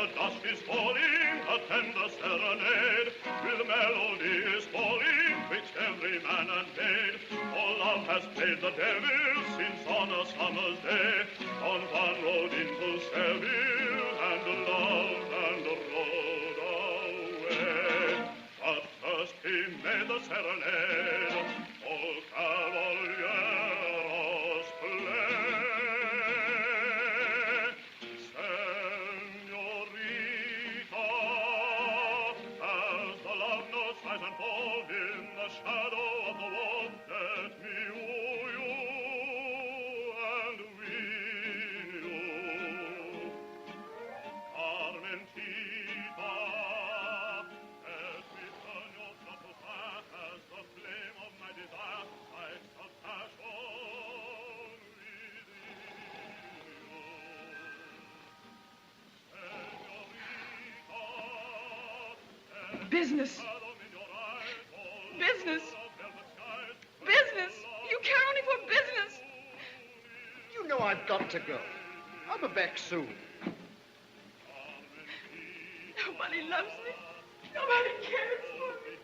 the dusk is falling, attend the serenade. With melody is falling, betwixt every man and maid. For love has played the devil since on a summer's day. Don Juan rode into Seville and loved and rode away. But first he made the serenade. All cavalieros play. Señorita, as the love notes rise and fall in the shadow of the wall, let me woo you and win you. Carmentita, let me turn your troubles back as the flame of my desire lights the passion within you. Business. Business. Business. You care only for business. You know I've got to go. I'll be back soon. Nobody loves me. Nobody cares for me.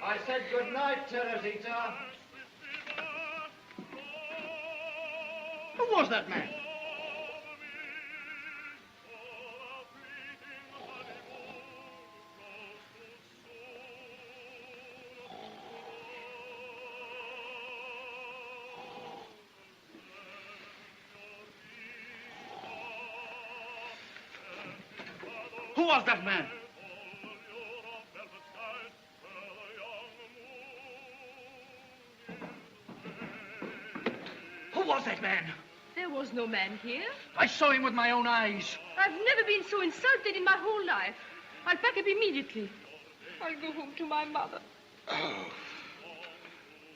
I said good night, Teresita. Who was that man? Who was that man? Who was that man? There was no man here. I saw him with my own eyes. I've never been so insulted in my whole life. I'll pack up immediately. I'll go home to my mother. Oh,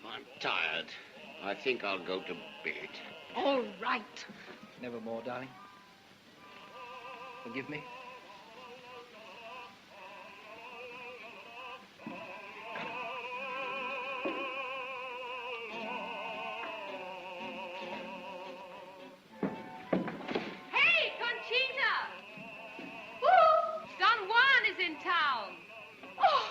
I'm tired. I think I'll go to bed. All right. Nevermore, darling. Forgive me. Hey, Conchita! Ooh, Don Juan is in town. Oh!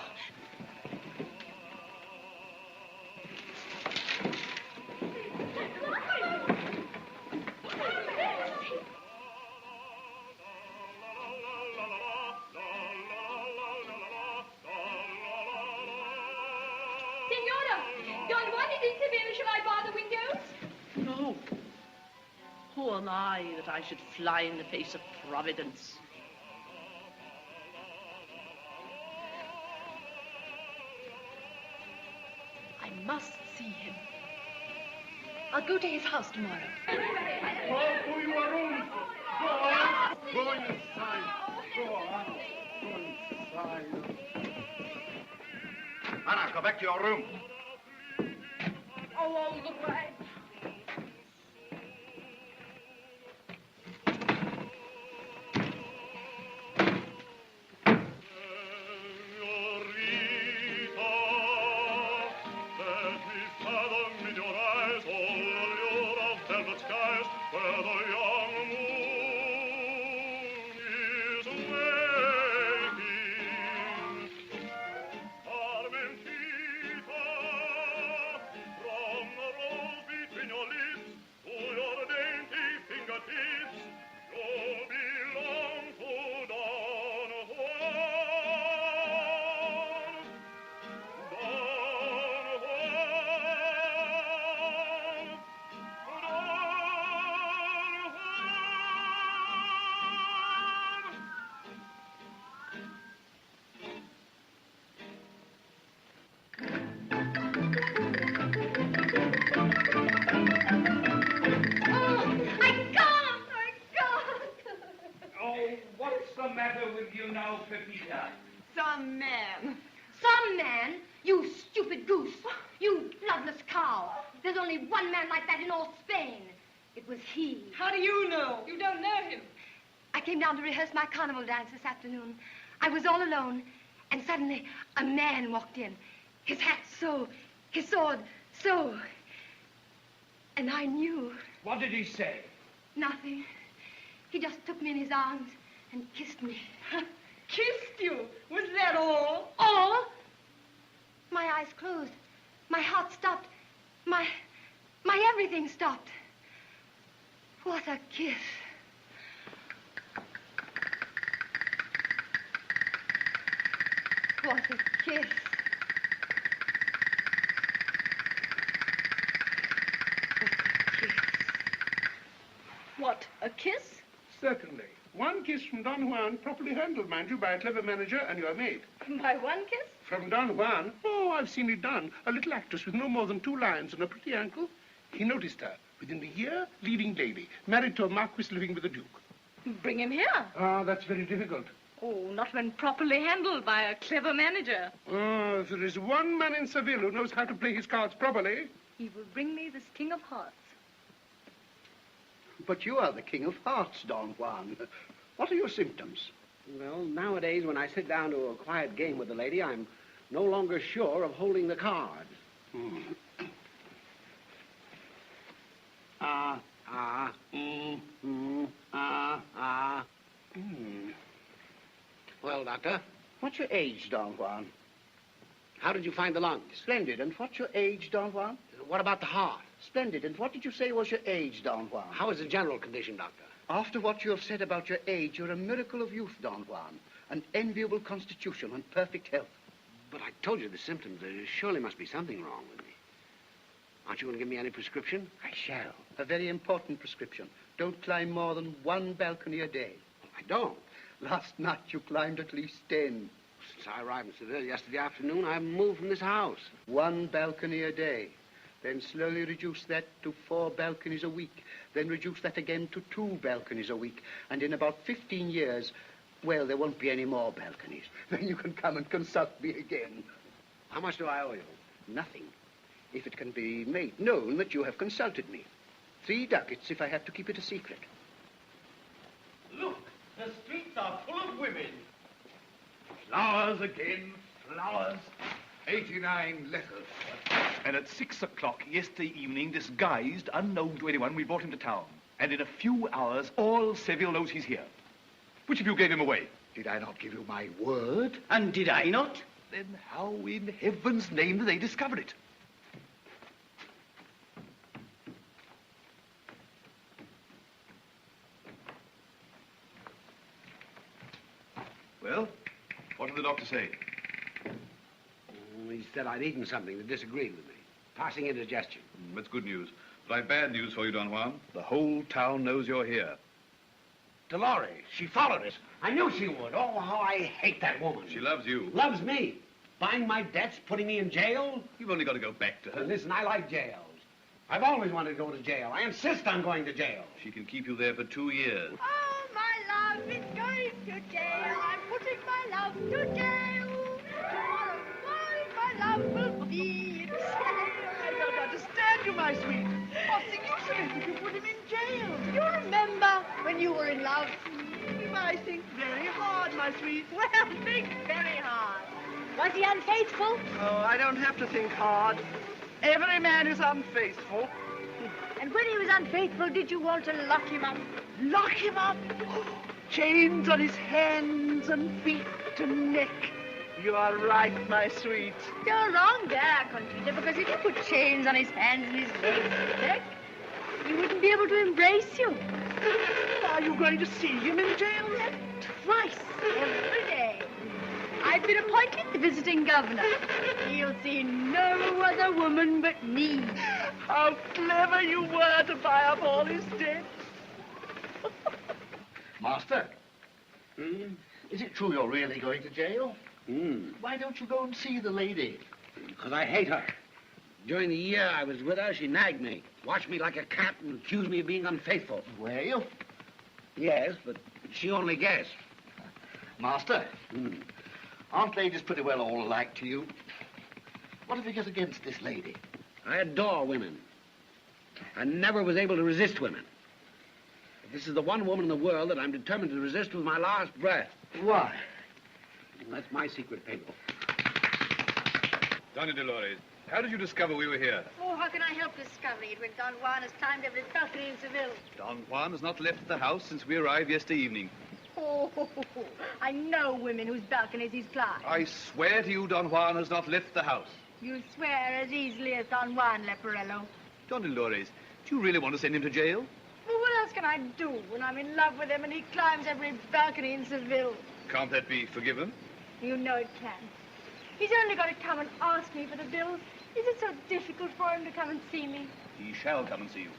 Signora, Don Juan is in Seville. Shall I bar the windows? No. Who am I that I should fly in the face of Providence? I must see him. I'll go to his house tomorrow. Go to your room. Go on. Go inside. Go on. Go inside. Anna, go back to your room. Oh, all the way. Some man. Some man? You stupid goose. You bloodless cow. There's only one man like that in all Spain. It was he. How do you know? You don't know him. I came down to rehearse my carnival dance this afternoon. I was all alone, And suddenly a man walked in. His hat so, his sword so. And I knew. What did he say? Nothing. He just took me in his arms and kissed me. Kissed you? Was that all? All? My eyes closed. My heart stopped. My everything stopped. What a kiss. What a kiss. What, a kiss? Certainly. One kiss from Don Juan, properly handled, mind you, by a clever manager and your maid. My one kiss? From Don Juan? Oh, I've seen it done. A little actress with no more than 2 lines and a pretty ankle. He noticed her. Within a year, leading lady. Married to a marquis living with a duke. Bring him here. Ah, that's very difficult. Oh, not when properly handled by a clever manager. Oh, if there is one man in Seville who knows how to play his cards properly. He will bring me this King of Hearts. But you are the King of Hearts, Don Juan. What are your symptoms? Well, nowadays, when I sit down to a quiet game with a lady, I'm no longer sure of holding the cards. Well, Doctor? What's your age, Don Juan? How did you find the lungs? Splendid. And what's your age, Don Juan? What about the heart? Splendid. And what did you say was your age, Don Juan? How is the general condition, Doctor? After what you have said about your age, you're a miracle of youth, Don Juan. An enviable constitution and perfect health. But I told you the symptoms. There surely must be something wrong with me. Aren't you going to give me any prescription? I shall. A very important prescription. Don't climb more than 1 balcony a day. I don't. Last night you climbed at least 10. Since I arrived in Seville yesterday afternoon, I haven't moved from this house. 1 balcony a day. Then slowly reduce that to 4 balconies a week. Then reduce that again to 2 balconies a week. And in about 15 years, well, there won't be any more balconies. Then you can come and consult me again. How much do I owe you? Nothing. If it can be made known that you have consulted me. 3 ducats if I have to keep it a secret. Look, the streets are full of women. Flowers again, flowers. 89 letters. And at 6 o'clock yesterday evening, disguised, unknown to anyone, we brought him to town. And in a few hours, all Seville knows he's here. Which of you gave him away? Did I not give you my word? And did I not? Then how in heaven's name did they discover it? Well, what did the doctor say? He said I'd eaten something that disagreed with me. Passing indigestion. That's good news. But I've bad news for you, Don Juan. The whole town knows you're here. Dolores, she followed us. I knew she would. Oh, how I hate that woman. She loves you. Loves me. Buying my debts, putting me in jail. You've only got to go back to her. Listen, I like jails. I've always wanted to go to jail. I insist on going to jail. She can keep you there for 2 years. Oh, my love is going to jail. I'm putting my love to jail. Tomorrow morning, my love will be in jail. I don't understand you, my sweet. What's the use of it if you put him in jail? You remember when you were in love? I think very hard, my sweet. Well, think very hard. Was he unfaithful? Oh, I don't have to think hard. Every man is unfaithful. And when he was unfaithful, did you want to lock him up? Lock him up? Chains on his hands and feet and neck. You are right, my sweet. You're wrong there, Conchita, because if you put chains on his hands and his legs and neck, he wouldn't be able to embrace you. Are you going to see him in jail yet? Twice, every day. I've been appointed the visiting governor. He'll see no other woman but me. How clever you were to buy up all his debts. Master, is it true you're really going to jail? Why don't you go and see the lady? Because I hate her. During the year I was with her, she nagged me, watched me like a cat, and accused me of being unfaithful. Were you? Yes, but she only guessed. Master, aren't ladies pretty well all alike to you? What have you got against this lady? I adore women. I never was able to resist women. But this is the one woman in the world that I'm determined to resist with my last breath. Why? That's my secret paper. Donna Dolores, how did you discover we were here? Oh, how can I help discovering it when Don Juan has climbed every balcony in Seville? Don Juan has not left the house since we arrived yesterday evening. Oh, I know women whose balconies he's climbed. I swear to you, Don Juan has not left the house. You swear as easily as Don Juan, Leporello. Don Dolores, do you really want to send him to jail? Well, what else can I do when I'm in love with him and he climbs every balcony in Seville? Can't that be forgiven? You know it can. He's only got to come and ask me for the bills. Is it so difficult for him to come and see me? He shall come and see you.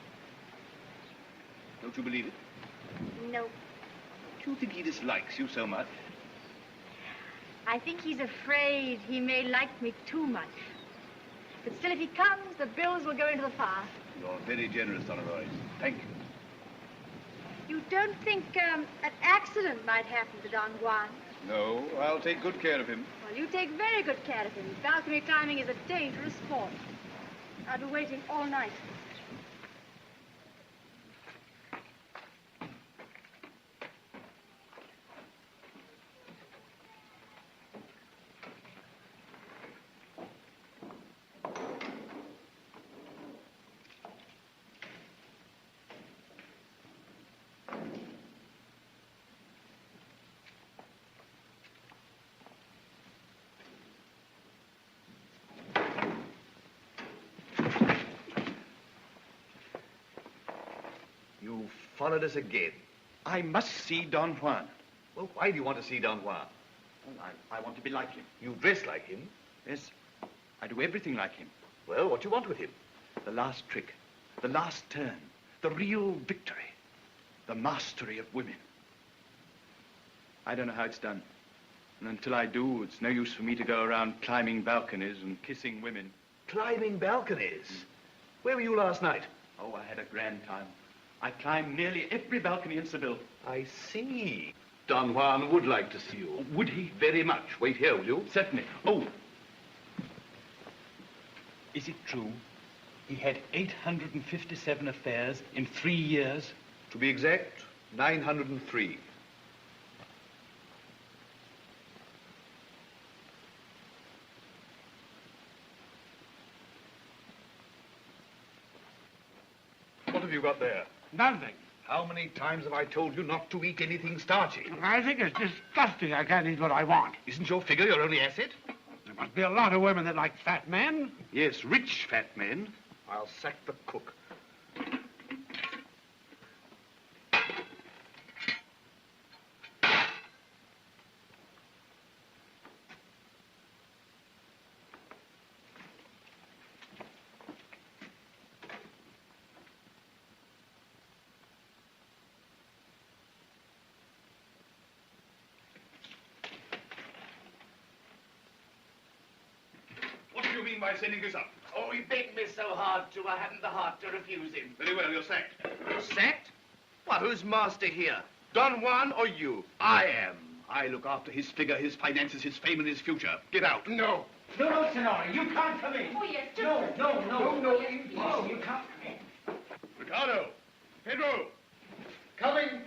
Don't you believe it? No. Do you think he dislikes you so much? I think he's afraid he may like me too much. But still, if he comes, the bills will go into the fire. You're very generous, Don Dolores. Thank you. You don't think an accident might happen to Don Juan? No, I'll take good care of him. Well, you take very good care of him. Balcony climbing is a dangerous sport. I'll be waiting all night. You followed us again. I must see Don Juan. Well, why do you want to see Don Juan? Well, I want to be like him. You dress like him. Yes, I do everything like him. Well, what do you want with him? The last trick, the last turn, the real victory, the mastery of women. I don't know how it's done. And until I do, it's no use for me to go around climbing balconies and kissing women. Climbing balconies? Where were you last night? Oh, I had a grand time. I climbed nearly every balcony in Seville. I see. Don Juan would like to see you. Oh, would he? Very much. Wait here, will you? Certainly. Oh. Is it true he had 857 affairs in 3 years? To be exact, 903. What have you got there? Nothing. How many times have I told you not to eat anything starchy? I think it's disgusting. I can't eat what I want. Isn't your figure your only asset? There must be a lot of women that like fat men. Yes, rich fat men. I'll sack the cook. By sending this up. Oh, he begged me so hard to, I hadn't the heart to refuse him. Very well, you're sacked. Sacked? Well, who's master here? Don Juan or you? I am. I look after his figure, his finances, his fame, and his future. Get out. No. No, Senora, you can't come in. Oh, yes, just... No, you can't come in. Ricardo. Pedro. Coming.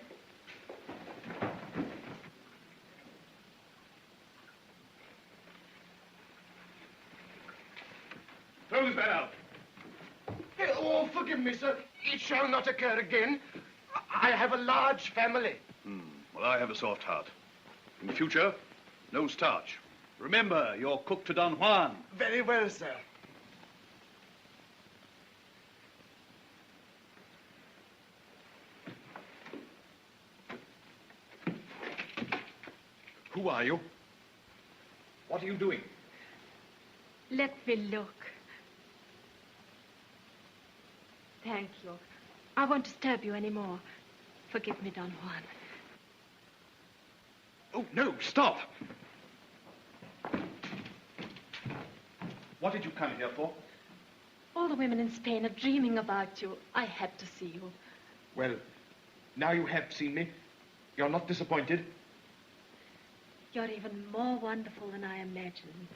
Throw this man out. Oh, forgive me, sir. It shall not occur again. I have a large family. Well, I have a soft heart. In the future, no starch. Remember, you're cook to Don Juan. Very well, sir. Who are you? What are you doing? Let me look. Thank you. I won't disturb you anymore. Forgive me, Don Juan. Oh, no, stop. What did you come here for? All the women in Spain are dreaming about you. I had to see you. Well, now you have seen me. You're not disappointed? You're even more wonderful than I imagined.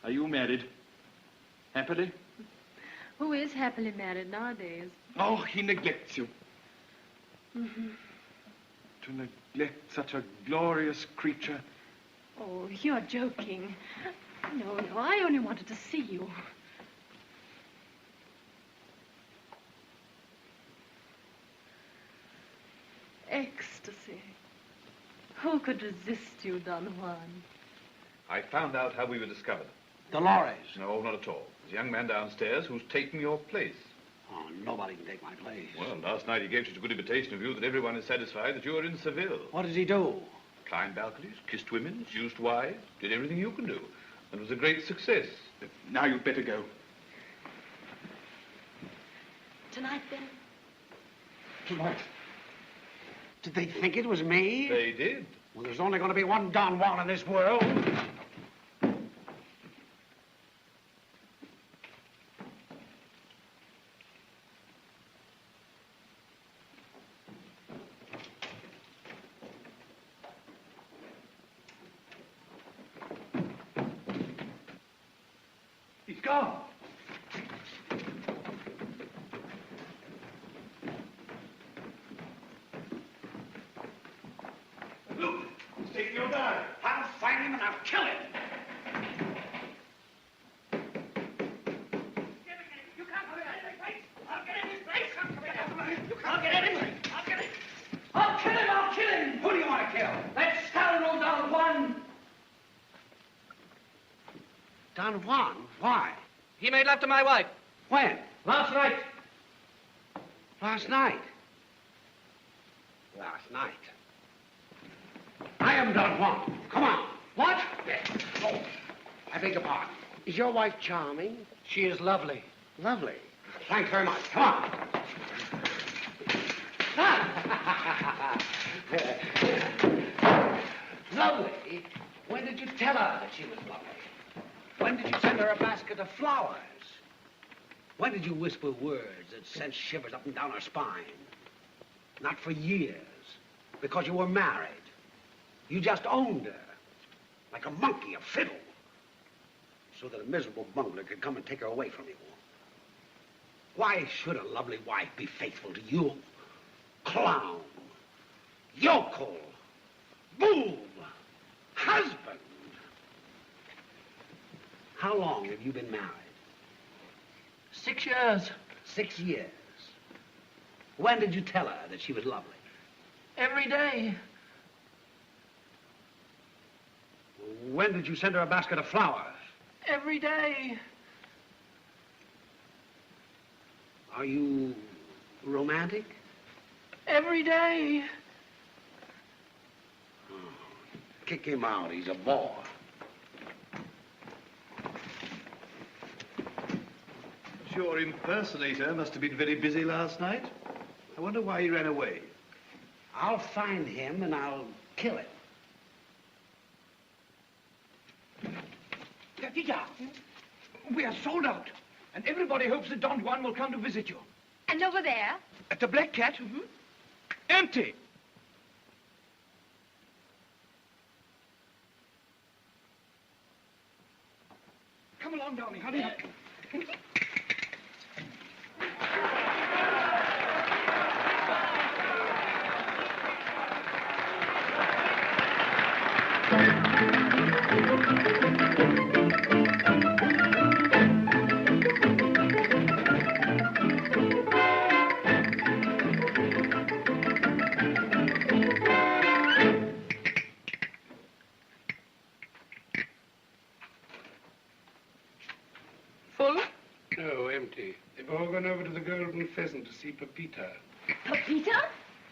Are you married? Happily? Who is happily married nowadays? Oh, he neglects you. Mm-hmm. To neglect such a glorious creature. Oh, you're joking. No, I only wanted to see you. Ecstasy. Who could resist you, Don Juan? I found out how we were discovered. Dolores. No, not at all. There's a young man downstairs who's taken your place. Oh, nobody can take my place. Well, last night he gave such a good imitation of you that everyone is satisfied that you are in Seville. What does he do? Climbed balconies, kissed women, seduced wives, did everything you can do. And was a great success. Now you'd better go. Tonight, then? Tonight. Did they think it was me? They did. Well, there's only going to be one Don Juan in this world. He's gone. Look, he's taking your dad. I'll find him and I'll kill him. You can't come in this place. I'll get in this place. You can't get in. I'll get him. I'll kill him. I'll kill him. Who do you want to kill? That scoundrel Don Juan. Don Juan? Why? He made love to my wife. When? Last night. Last night. Last night. I am Don Juan. Come on. What? Yes. Oh, I beg your pardon. Is your wife charming? She is lovely. Lovely. Thanks very much. Come on. Lovely? When did you tell her that she was lovely? When did you send her a basket of flowers? When did you whisper words that sent shivers up and down her spine? Not for years, because you were married. You just owned her, like a monkey, a fiddle, so that a miserable bungler could come and take her away from you. Why should a lovely wife be faithful to you? Clown, yokel, boob, husband. How long have you been married? 6 years. 6 years. When did you tell her that she was lovely? Every day. When did you send her a basket of flowers? Every day. Are you romantic? Every day. Oh, kick him out. He's a bore. Your impersonator must have been very busy last night. I wonder why he ran away. I'll find him and I'll kill him. Benita, we are sold out, and everybody hopes that Don Juan will come to visit you. And over there? At the Black Cat? Mm-hmm. Empty. Come along, darling, honey. Over to the Golden Pheasant to see Pepita. Pepita?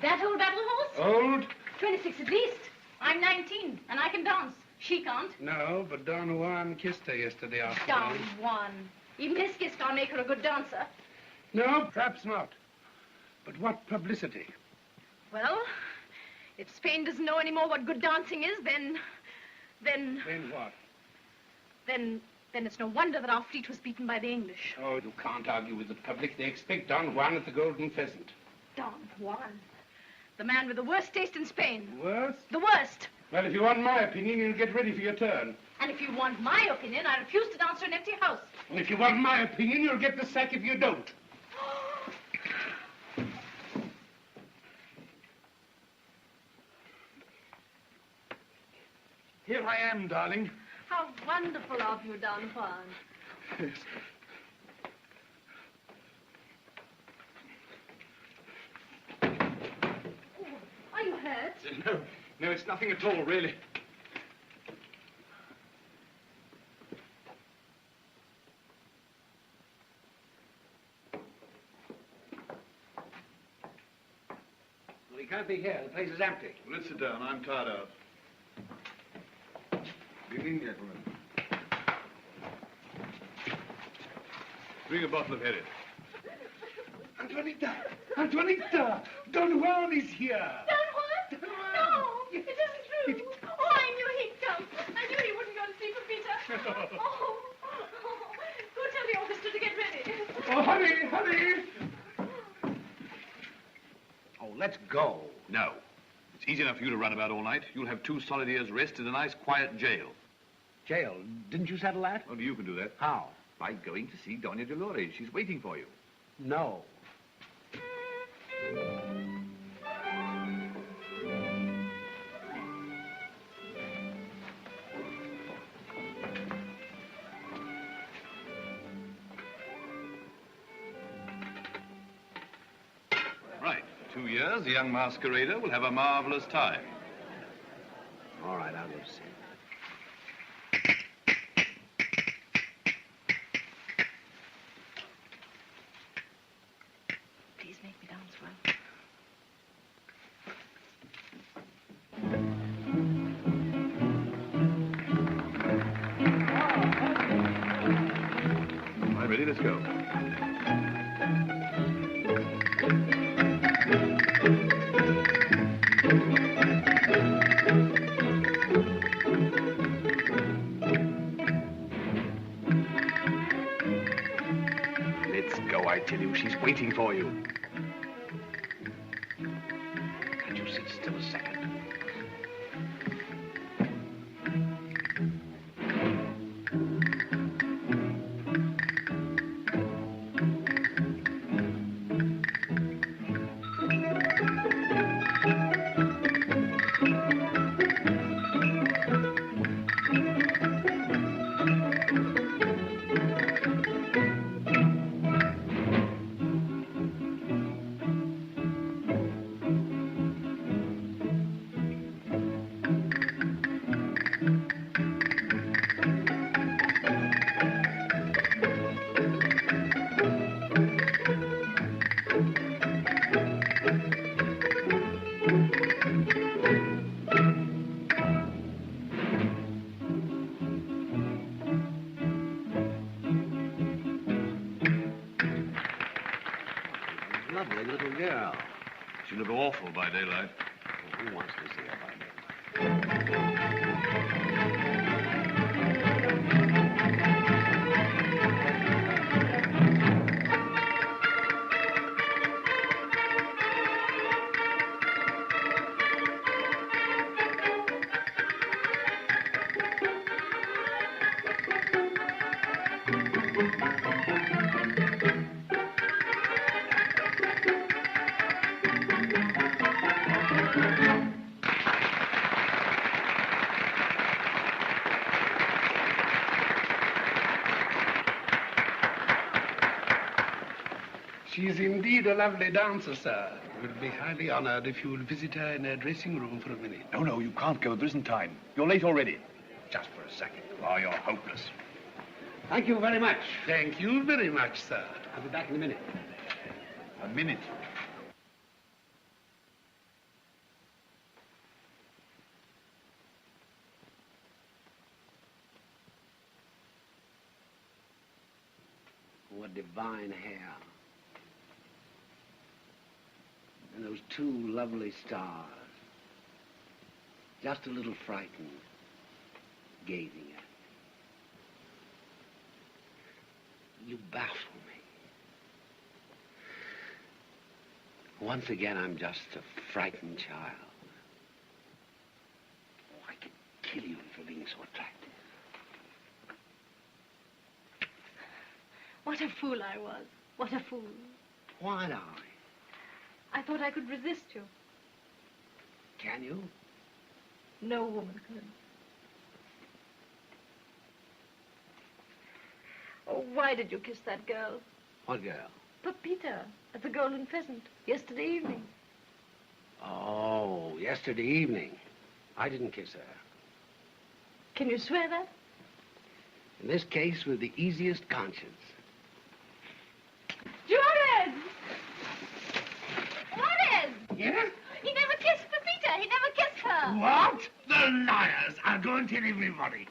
That old battle horse? Old? 26 at least. I'm 19, and I can dance. She can't. No, but Don Juan kissed her yesterday afternoon. Don Juan. Even his kiss can't make her a good dancer. No, perhaps not. But what publicity? Well, if Spain doesn't know any more what good dancing is, then... Then what? Then it's no wonder that our fleet was beaten by the English. Oh, you can't argue with the public. They expect Don Juan at the Golden Pheasant. Don Juan. The man with the worst taste in Spain. Worst? The worst. Well, if you want my opinion, you'll get ready for your turn. And if you want my opinion, I refuse to dance to an empty house. And if you want my opinion, you'll get the sack if you don't. I am, darling. How wonderful of you, Don Juan. Yes. Are you hurt? No, it's nothing at all, really. Well, he can't be here. The place is empty. Well, let's sit down. I'm tired out. Good evening, gentlemen. Bring a bottle of Herod. Antoinita! Antoinita! Don Juan is here! Don Juan? No, it isn't true. Oh, I knew he'd come. I knew he wouldn't go to see Pepita. Oh, go tell the orchestra to get ready. Oh, hurry, hurry! Oh, let's go. No. It's easy enough for you to run about all night. You'll have 2 solid years' rest in a nice, quiet jail. Jail? Didn't you settle that? Only you can do that. How? By going to see Doña Dolores. She's waiting for you. No. Right. 2 years, the young masquerader will have a marvelous time. All right, I'll go see. Please make me dance well. All right, ready? Let's go. Let's go, I tell you. She's waiting for you. Can't you sit still a second? Lovely little girl. She'll look awful by daylight. Well, who wants to see her by daylight? She's indeed a lovely dancer, sir. We'll be highly honored if you'll visit her in her dressing room for a minute. No, you can't go. There isn't time. You're late already. Just for a second. Oh, you're hopeless. Thank you very much. Thank you very much, sir. I'll be back in a minute. A minute. What divine hair. And those 2 lovely stars. Just a little frightened, gazing at me. You baffle me. Once again, I'm just a frightened child. Oh, I could kill you for being so attractive. What a fool I was. What a fool. Why, darling? I thought I could resist you. Can you? No woman could. Oh, why did you kiss that girl? What girl? Pepita, at the Golden Pheasant, yesterday evening. Oh, yesterday evening. I didn't kiss her. Can you swear that? In this case, with the easiest conscience. Juarez! Juarez! Yeah? He never kissed Pepita. He never kissed her. What? The liars! I'll go and tell everybody.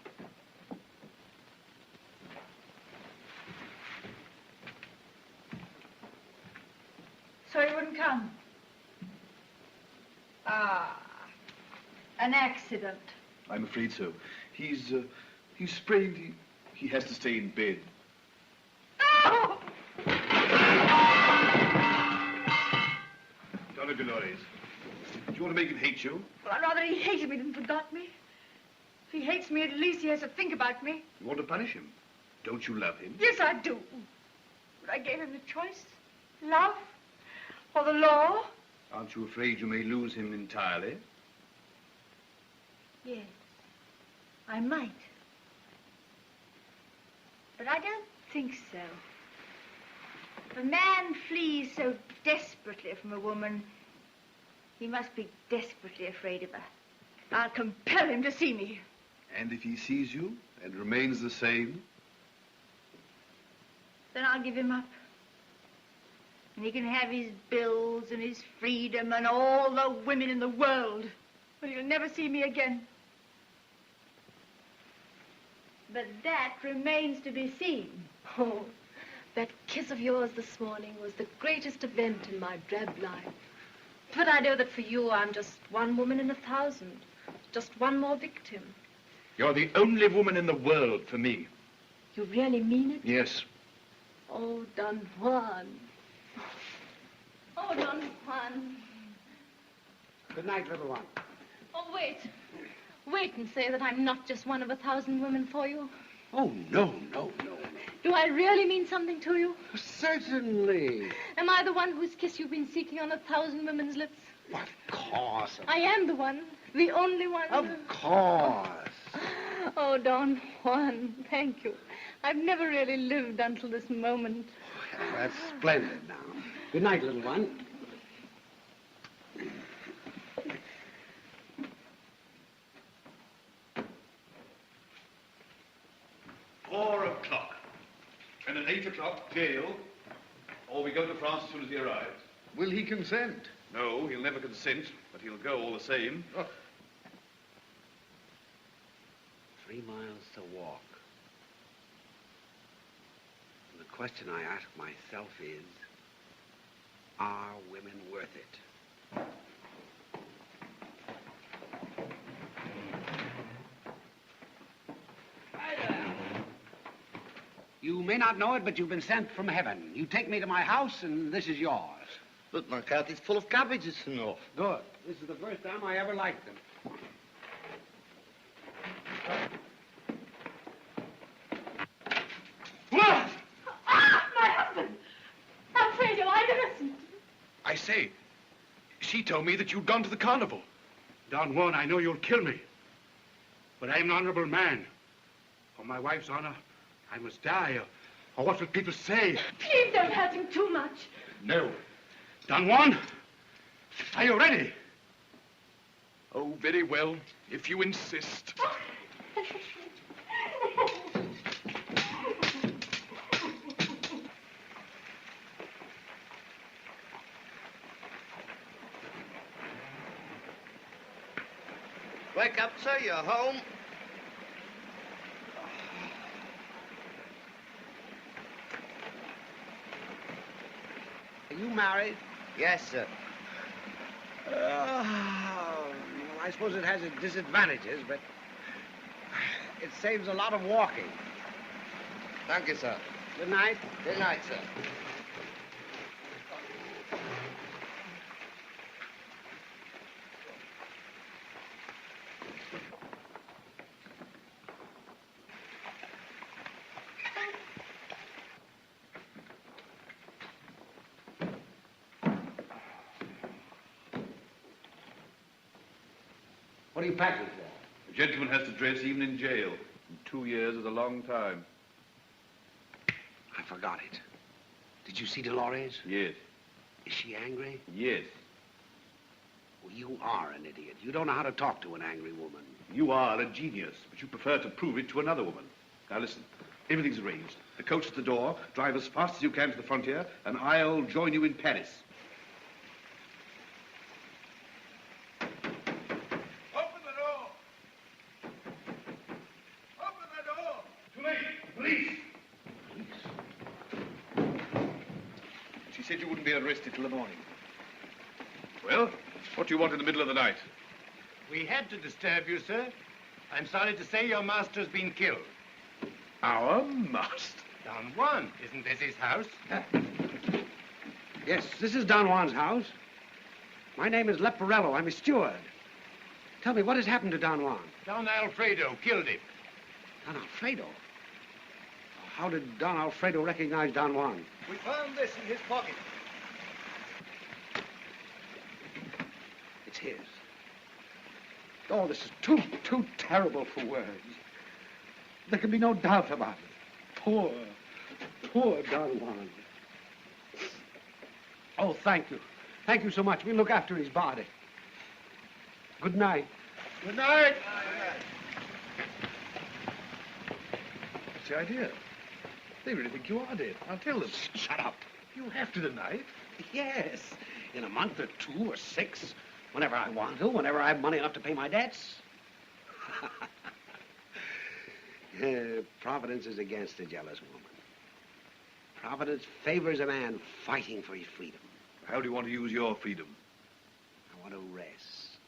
So he wouldn't come? Ah, an accident. I'm afraid so. He's sprained. He has to stay in bed. Oh! Donna Dolores, do you want to make him hate you? Well, I'd rather he hated me than forgot me. If he hates me, at least he has to think about me. You want to punish him? Don't you love him? Yes, I do. But I gave him the choice. Love or the law. Aren't you afraid you may lose him entirely? Yes, I might. But I don't think so. If a man flees so desperately from a woman, he must be desperately afraid of her. I'll compel him to see me. And if he sees you and remains the same? Then I'll give him up. And he can have his bills and his freedom and all the women in the world. But he'll never see me again. But that remains to be seen. Oh, that kiss of yours this morning was the greatest event in my drab life. But I know that for you, I'm just one woman in 1,000. Just one more victim. You're the only woman in the world for me. You really mean it? Yes. Oh, Don Juan. Oh, Don Juan. Good night, little one. Oh, wait. Wait and say that I'm not just one of 1,000 women for you. Oh, no, no, no. Do I really mean something to you? Certainly. Am I the one whose kiss you've been seeking on 1,000 women's lips? Of course. I am the one. The only one. Of course. Oh, Don Juan, thank you. I've never really lived until this moment. That's splendid now. Good night, little one. 4 o'clock. And at 8 o'clock, jail, or we go to France as soon as he arrives. Will he consent? No, he'll never consent, but he'll go all the same. Oh. 3 miles to walk. And the question I ask myself is, are women worth it? Hi there. You may not know it, but you've been sent from heaven. You take me to my house, and this is yours. But my cart is full of cabbages enough. Good. This is the first time I ever liked them. What? Ah, my husband! Alfredo, I'm innocent. I say, she told me that you'd gone to the carnival. Don Juan, I know you'll kill me. But I'm an honorable man. For my wife's honor, I must die. Or what will people say? Please don't hurt him too much. No. Don Juan, are you ready? Oh, very well, if you insist. Wake up, sir, you're home. Are you married? Yes, sir. I suppose it has its disadvantages, but it saves a lot of walking. Thank you, sir. Good night. Good night, sir. What are you packing for? A gentleman has to dress even in jail. And 2 years is a long time. forgot it. Did you see Dolores? Yes. Is she angry? Yes. Well, you are an idiot. You don't know how to talk to an angry woman. You are a genius, but you prefer to prove it to another woman. Now listen, everything's arranged. The coach at the door, drive as fast as you can to the frontier, and I'll join you in Paris. Open the door! Open the door! Too late! Police! She said you wouldn't be arrested till the morning. Well, what do you want in the middle of the night? We had to disturb you, sir. I'm sorry to say your master's been killed. Our master? Don Juan. Isn't this his house? Yes, this is Don Juan's house. My name is Leporello. I'm his steward. Tell me, what has happened to Don Juan? Don Alfredo killed him. Don Alfredo? How did Don Alfredo recognize Don Juan? We found this in his pocket. It's his. Oh, this is too terrible for words. There can be no doubt about it. Poor Don Juan. Oh, thank you. Thank you so much. We'll look after his body. Good night. Good night. What's the idea? They really think you are dead. I'll tell them. Shut up. You have to deny it. Yes. In a month or 2 or 6, whenever I want to, whenever I have money enough to pay my debts. Providence is against a jealous woman. Providence favors a man fighting for his freedom. How do you want to use your freedom? I want to rest.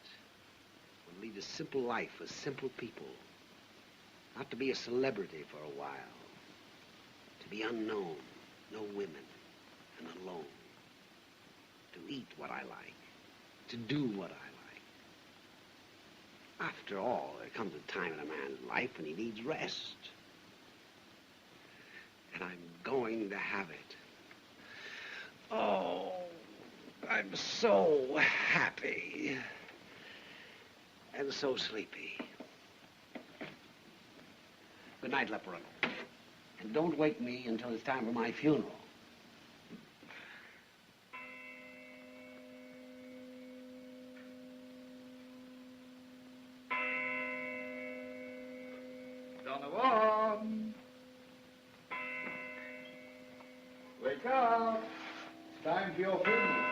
I want to lead a simple life with simple people. Not to be a celebrity for a while. To be unknown, no women, and alone. To eat what I like. To do what I like. After all, there comes a time in a man's life when he needs rest. And I'm going to have it. Oh, I'm so happy. And so sleepy. Good night, Leporello. And don't wake me until it's time for my funeral. Don Juan! Wake up! It's time for your funeral.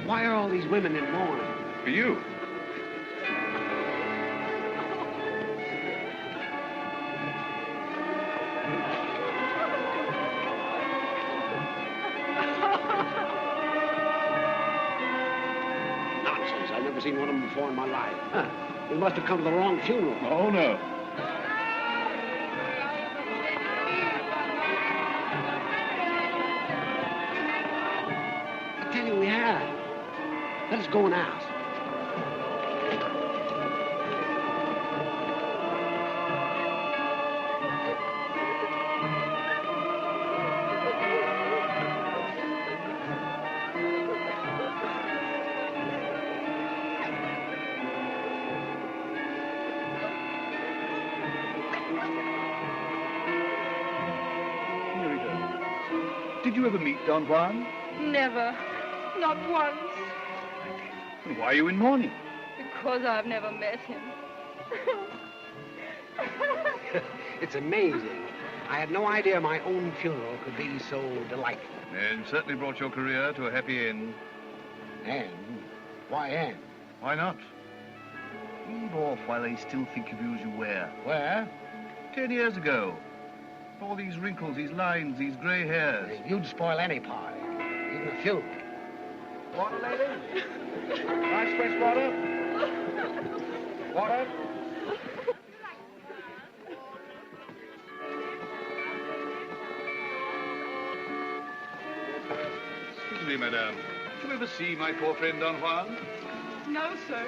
Why are all these women in mourning? For you. Nonsense. I've never seen one of them before in my life. Huh. They must have come to the wrong funeral. Oh, no. I tell you, we have. Let us go and ask. Did you ever meet Don Juan? Never. Not once. And why are you in mourning? Because I've never met him. It's amazing. I had no idea my own funeral could be so delightful. And you certainly brought your career to a happy end. End? Why end? Why not? Leave off while they still think of you as you were. Where? 10 years ago. All these wrinkles, these lines, these grey hairs. You'd spoil any party, even a funeral. Water, lady? Nice fresh water? Water? Excuse me, madame. Did you ever see my poor friend Don Juan? No, sir.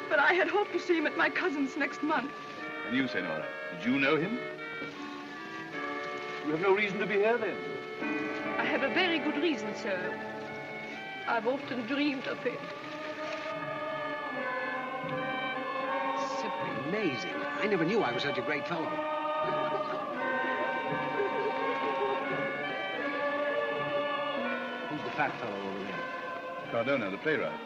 But I had hoped to see him at my cousin's next month. And you, Senora, did you know him? You have no reason to be here, then? I have a very good reason, sir. I've often dreamed of him. Simply amazing. I never knew I was such a great fellow. Who's the fat fellow over there? Cardona, the playwright.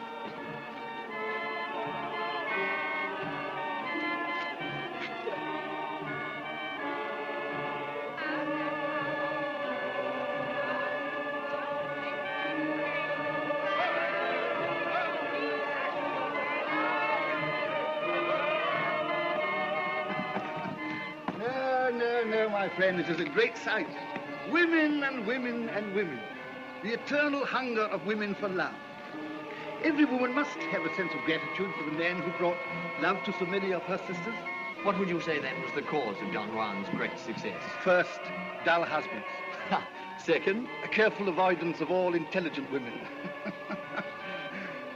No, my friend, it is a great sight. Women and women and women. The eternal hunger of women for love. Every woman must have a sense of gratitude for the man who brought love to so many of her sisters. What would you say, then, was the cause of Don Juan's great success? First, dull husbands. Second? A careful avoidance of all intelligent women.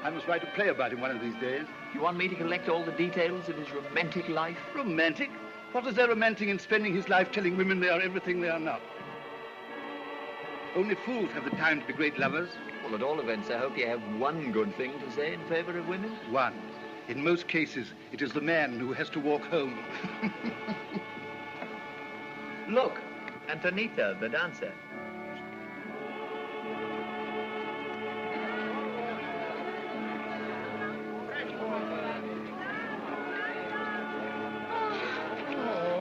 I must write a play about him one of these days. You want me to collect all the details of his romantic life? Romantic? What is there romantic in spending his life telling women they are everything they are not? Only fools have the time to be great lovers. Well, at all events, I hope you have one good thing to say in favor of women. One. In most cases, it is the man who has to walk home. Look, Antonita, the dancer.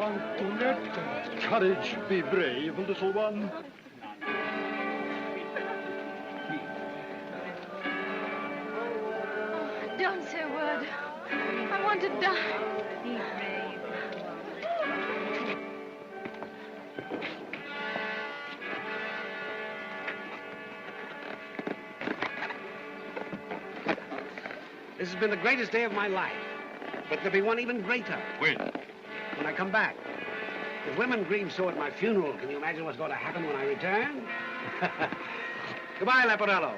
Antoinette, courage, be brave, little one. Don't say a word. I want to die. Be brave. This has been the greatest day of my life. But there'll be one even greater. When? When I come back. If women grieve so at my funeral, can you imagine what's going to happen when I return? Goodbye, Leporello.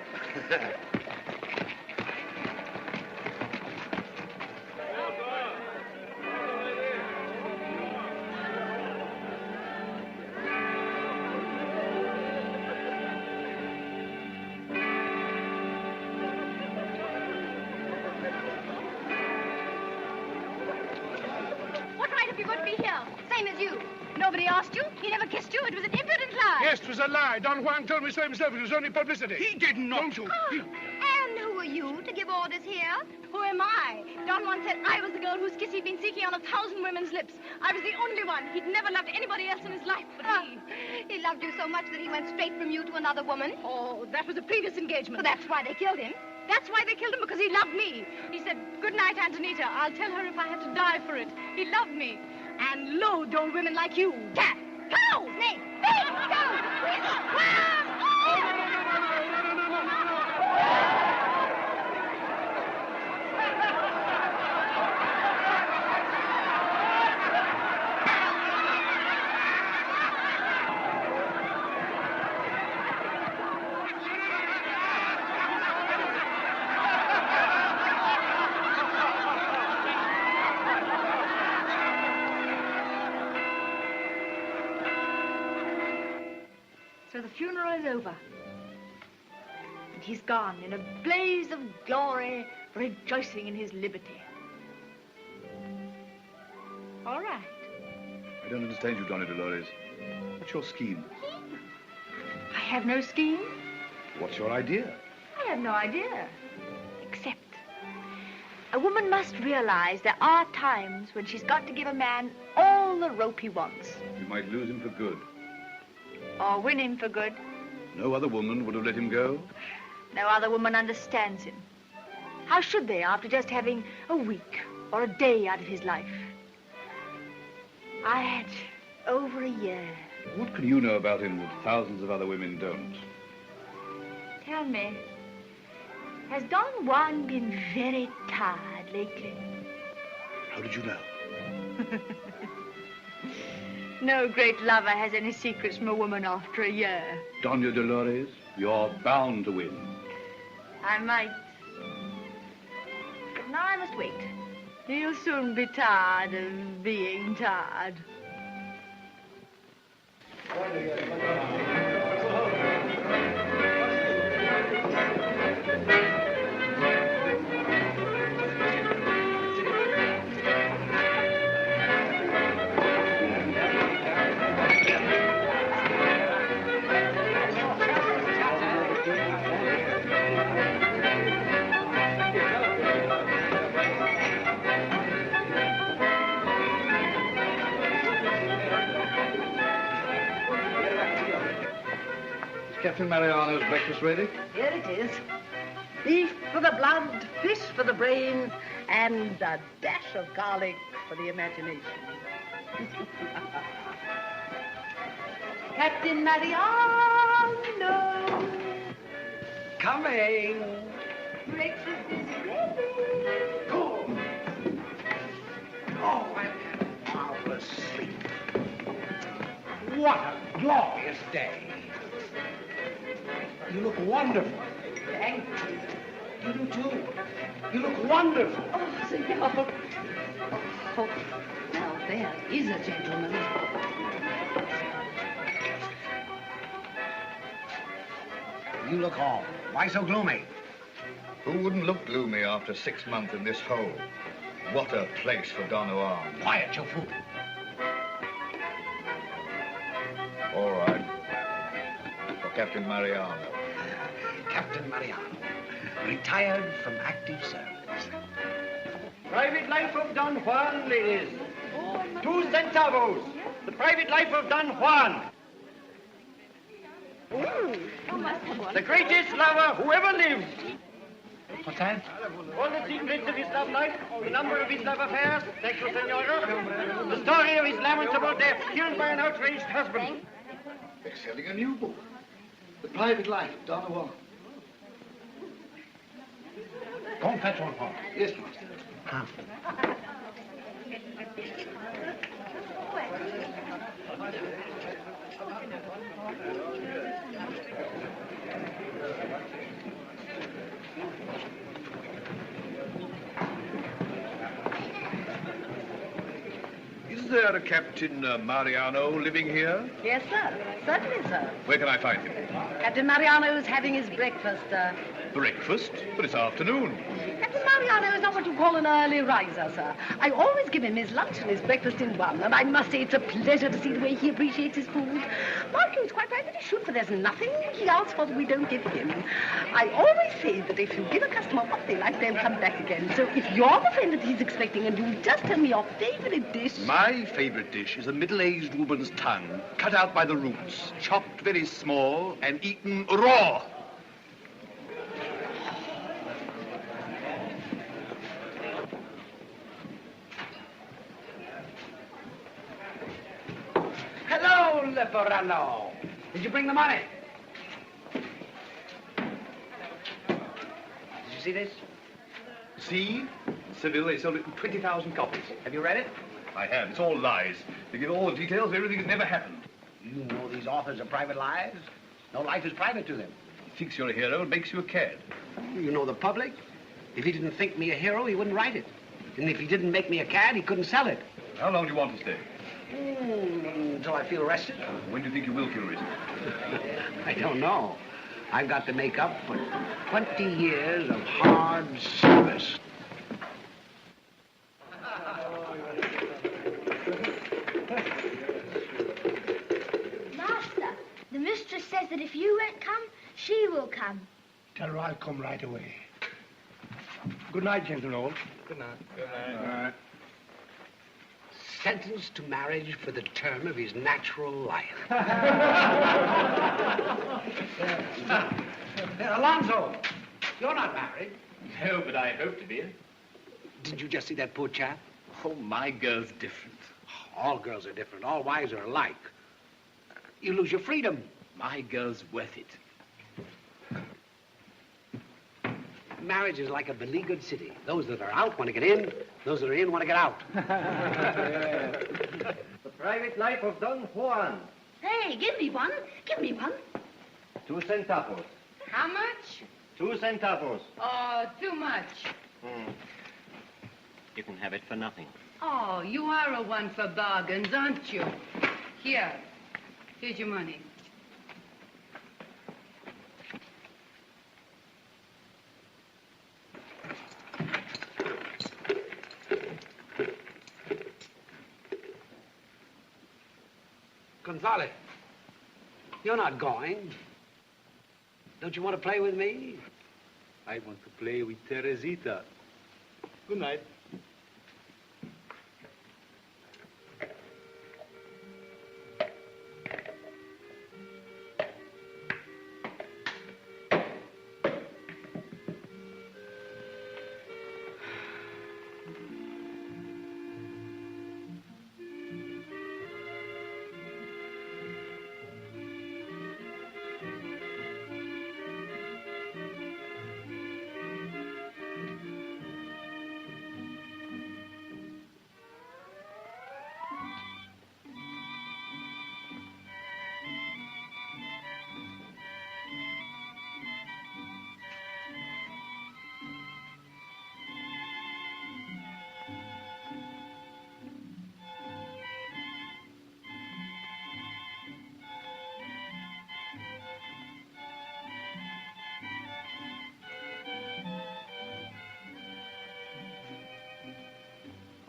What right have you got to be here? Same as you. Nobody asked you. He never kissed you. It was an impudent lie. Yes, it was a lie. Don Juan told me so himself. It was only publicity. He did not. Don't you? And who are you to give orders here? Who am I? Don Juan said I was the girl whose kiss he'd been seeking on 1,000 women's lips. I was the only one. He'd never loved anybody else in his life but me. He loved you so much that he went straight from you to another woman? Oh, that was a previous engagement. Well, that's why they killed him. That's why they killed him, because he loved me. He said, "Good night, Antonita. I'll tell her if I have to die for it." He loved me. And loathed old women like you. Cat! Go! Snake! Snake! Go! So the funeral is over. And he's gone in a blaze of glory, rejoicing in his liberty. All right. I don't understand you, Donna Dolores. What's your scheme? I have no scheme. What's your idea? I have no idea. Except A woman must realize there are times when she's got to give a man all the rope he wants. You might lose him for good. Or win him for good. No other woman would have let him go. No other woman understands him. How should they after just having a week or a day out of his life? I had over a year. What can you know about him that thousands of other women don't? Tell me, has Don Juan been very tired lately? How did you know? No great lover has any secrets from a woman after a year. Doña Dolores, you're bound to win. I might. But now I must wait. He'll soon be tired of being tired. Captain Mariano's breakfast ready? Here it is. Beef for the blood, fish for the brain, and a dash of garlic for the imagination. Captain Mariano! Coming! Breakfast is ready. Oh, I've had a marvelous sleep. What a glorious day. You look wonderful. Thank you. You do too. You look wonderful. Oh, senor. Oh, now there is a gentleman. You look all. Why so gloomy? Who wouldn't look gloomy after 6 months in this hole? What a place for Don Juan. Quiet, you fool. All right. For Captain Mariano. Captain Mariano, retired from active service. Private life of Don Juan, ladies. 2 centavos. The private life of Don Juan. The greatest lover who ever lived. What's that? All the secrets of his love life, the number of his love affairs, thank you, senora. The story of his lamentable death, killed by an outraged husband. They're selling a new book. The Private Life of Don Juan. Go and fetch one for me. Yes, master. Huh. Is there a Captain Mariano living here? Yes, sir. Certainly, sir. Where can I find him? Captain Mariano is having his breakfast, Breakfast? But it's afternoon. Captain Mariano is not what you call an early riser, sir. I always give him his lunch and his breakfast in one, and I must say it's a pleasure to see the way he appreciates his food. Mark, it's quite right that he should, for there's nothing he asks for that we don't give him. I always say that if you give a customer what they like, they'll come back again. So if you're the friend that he's expecting, and you'll just tell me your favorite dish... My favorite dish is a middle-aged woman's tongue, cut out by the roots, chopped very small, and eaten raw. Hello, Leporello. Did you bring the money? Did you see this? See? Seville, they sold it in 20,000 copies. Have you read it? I have. It's all lies. They give all the details of everything that never happened. You know these authors are private lives. No life is private to them. He thinks you're a hero and makes you a cad. You know the public. If he didn't think me a hero, he wouldn't write it. And if he didn't make me a cad, he couldn't sell it. How long do you want to stay? Until I feel rested. When do you think you will feel rested? I don't know. I've got to make up for 20 years of hard service. Master, the mistress says that if you won't come, she will come. Tell her I'll come right away. Good night, gentlemen. Good night. Good night. Sentenced to marriage for the term of his natural life. Alonzo, you're not married. No, but I hope to be. Did you just see that poor chap? Oh, my girl's different. All girls are different. All wives are alike. You lose your freedom. My girl's worth it. Marriage is like a beleaguered city. Those that are out want to get in. Those that are in want to get out. The Private Life of Don Juan. Hey, give me one. Give me one. 2 centavos. How much? 2 centavos. Oh, too much. You can have it for nothing. Oh, you are a one for bargains, aren't you? Here's your money. Gonzales, you're not going. Don't you want to play with me? I want to play with Teresita. Good night.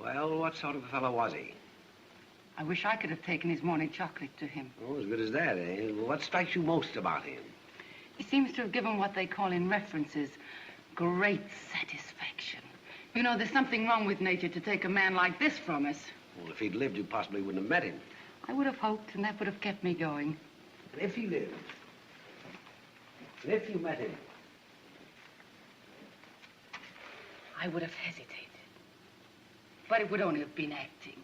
Well, what sort of a fellow was he? I wish I could have taken his morning chocolate to him. Oh, as good as that, eh? What strikes you most about him? He seems to have given what they call in references great satisfaction. You know, there's something wrong with nature to take a man like this from us. Well, if he'd lived, you possibly wouldn't have met him. I would have hoped, and that would have kept me going. And if he lived, and if you met him, I would have hesitated. But it would only have been acting.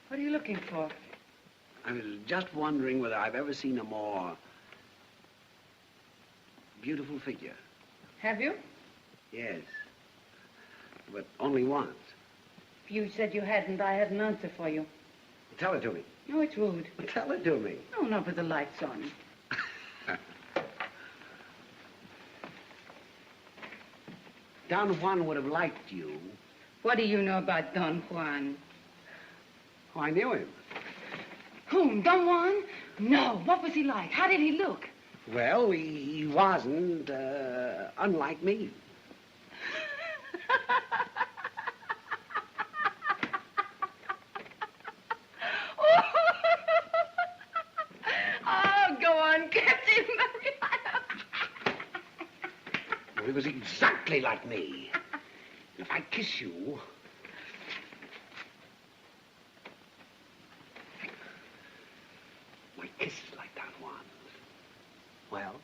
What are you looking for? I was just wondering whether I've ever seen a more beautiful figure. Have you? Yes. But only once. If you said you hadn't, I had an answer for you. Tell it to me. No, it's rude. Well, tell it to me. No, not with the lights on. Don Juan would have liked you. What do you know about Don Juan? Oh, I knew him. Whom? Don Juan? No. What was he like? How did he look? Well, he wasn't, unlike me. Oh, go on, get him. Well, he was exactly like me. If I kiss you... my kiss is like Don Juan's. Well?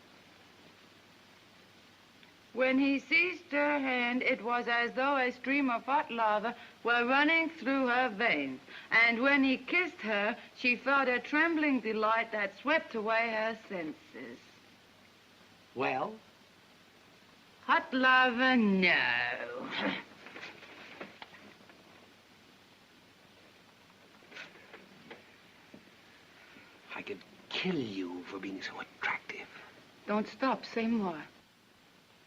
When he seized her hand, it was as though a stream of hot lava were running through her veins. And when he kissed her, she felt a trembling delight that swept away her senses. Well? Hot lava, no. I could kill you for being so attractive. Don't stop. Say more.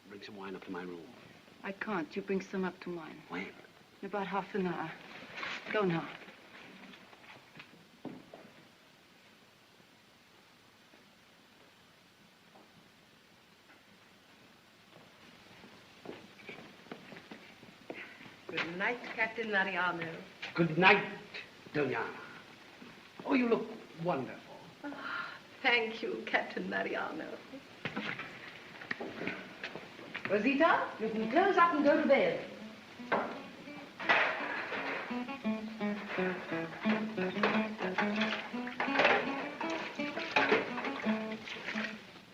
Bring some wine up to my room. I can't. You bring some up to mine. When? In about half an hour. Go now. Good night, Captain Mariano. Good night, Dona. Oh, you look wonderful. Oh, thank you, Captain Mariano. Rosita, you can close up and go to bed.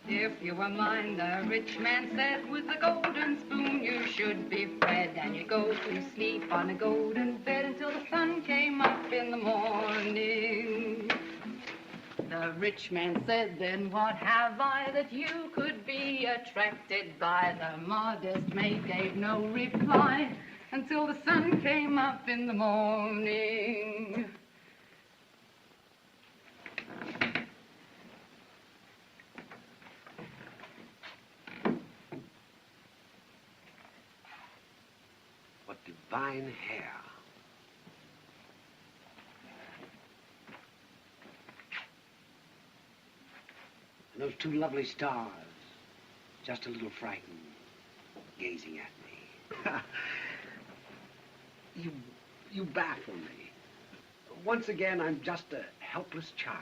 If you were mine, the rich man said, with a golden spoon you should be fed, and you go to sleep on a golden bed until the sun came up in the morning. The rich man said, then what have I that you could be attracted by? The modest maid gave no reply until the sun came up in the morning. What divine hair. And those two lovely stars, just a little frightened, gazing at me. You baffle me. Once again, I'm just a helpless child.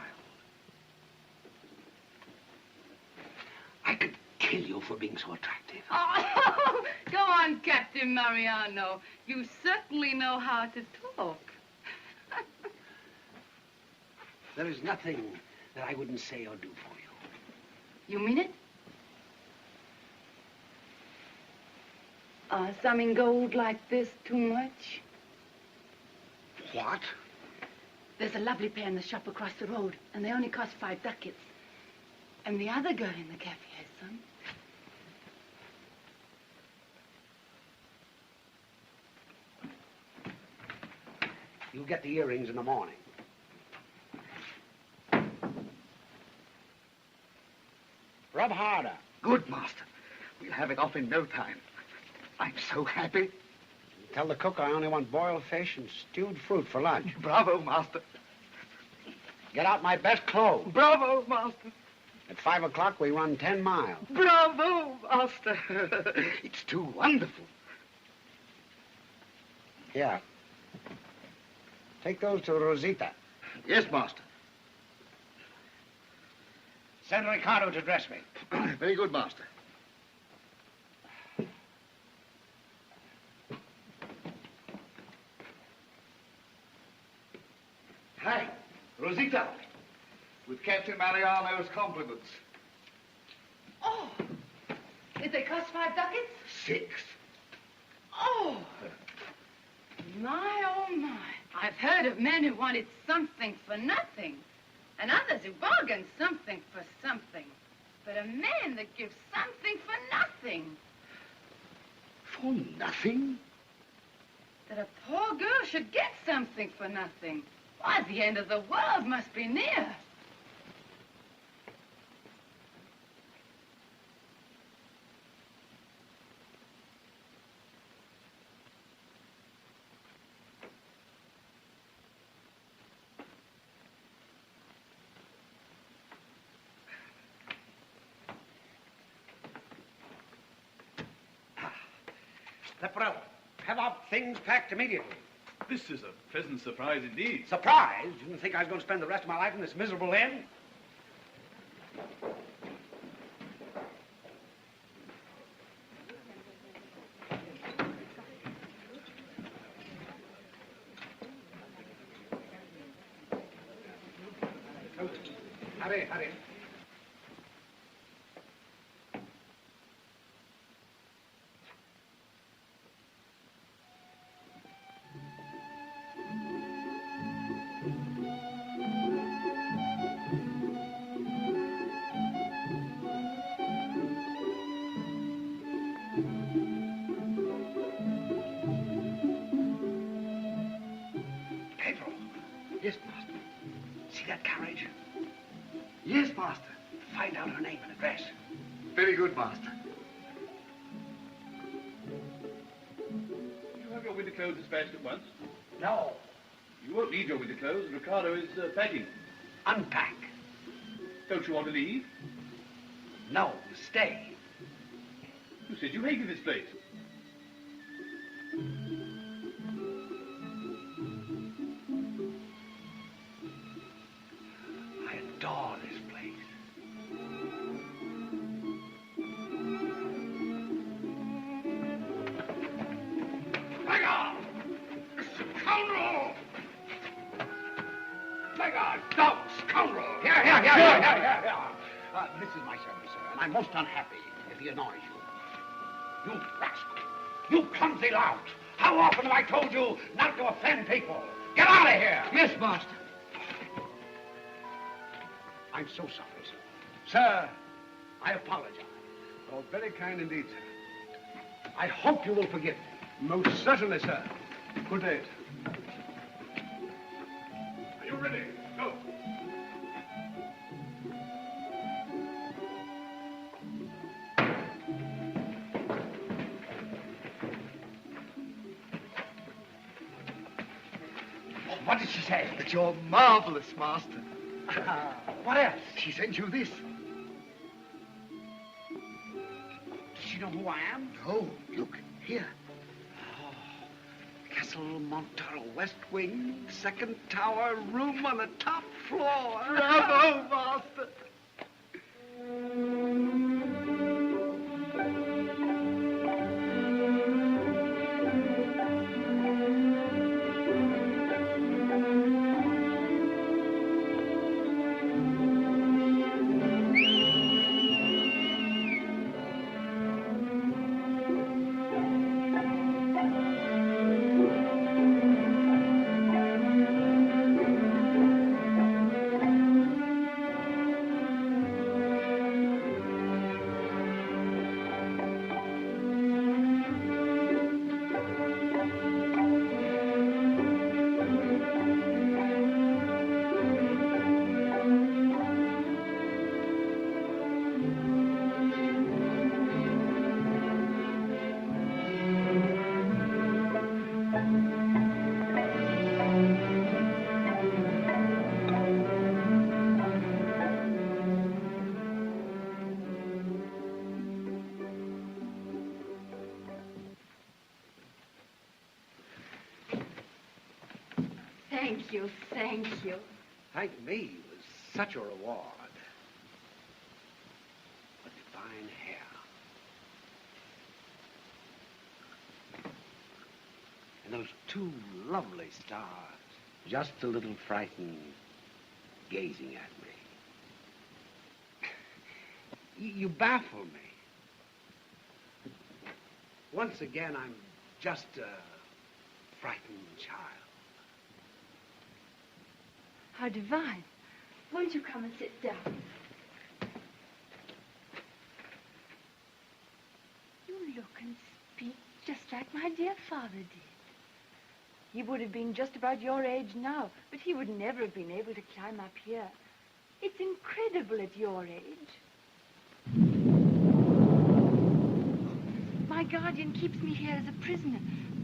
I could kill you for being so attractive. Oh, go on, Captain Mariano. You certainly know how to talk. There is nothing that I wouldn't say or do for you. You mean it? Are some in gold like this too much? What? There's a lovely pair in the shop across the road, and they only cost 5 ducats. And the other girl in the cafe has some. You'll get the earrings in the morning. Rub harder. Good, master. We'll have it off in no time. I'm so happy. Tell the cook I only want boiled fish and stewed fruit for lunch. Bravo, master. Get out my best clothes. Bravo, master. At 5 o'clock, we run 10 miles. Bravo, master. It's too wonderful. Here. Take those to Rosita. Yes, master. Send Ricardo to dress me. Very good, master. Hi, Rosita. With Captain Mariano's compliments. Oh, did they cost 5 ducats? 6. Oh, my. I've heard of men who wanted something for nothing, and others who bargained something for something. But a man that gives something for nothing. For nothing? That a poor girl should get something for nothing. Why, the end of the world must be near. Leporello, have our things packed immediately. This is a pleasant surprise indeed. Surprise? You didn't think I was going to spend the rest of my life in this miserable inn? Hurry. Yes, master. See that carriage? Yes, master. Find out her name and address. Very good, master. You have your winter clothes dispatched at once? No. You won't need your winter clothes. Ricardo is packing. Unpack. Don't you want to leave? No, stay. You said you hated this place. This is my servant, sir, and I'm most unhappy if he annoys you. You rascal. You clumsy lout. How often have I told you not to offend people? Get out of here! Yes, master. I'm so sorry, sir. Sir, I apologize. Oh, very kind indeed, sir. I hope you will forgive me. Most certainly, sir. Good day. Are you ready? Go. What did she say? That you're marvelous, master. What else? She sent you this. Does she know who I am? Oh, look, here. Castle Montero, West Wing, second tower, room on the top floor. Bravo, master. Thank you, thank you. Thank me was such a reward. What divine hair. And those two lovely stars. Just a little frightened, gazing at me. You baffle me. Once again, I'm just a frightened child. How divine. Won't you come and sit down? You look and speak just like my dear father did. He would have been just about your age now, but he would never have been able to climb up here. It's incredible at your age. My guardian keeps me here as a prisoner,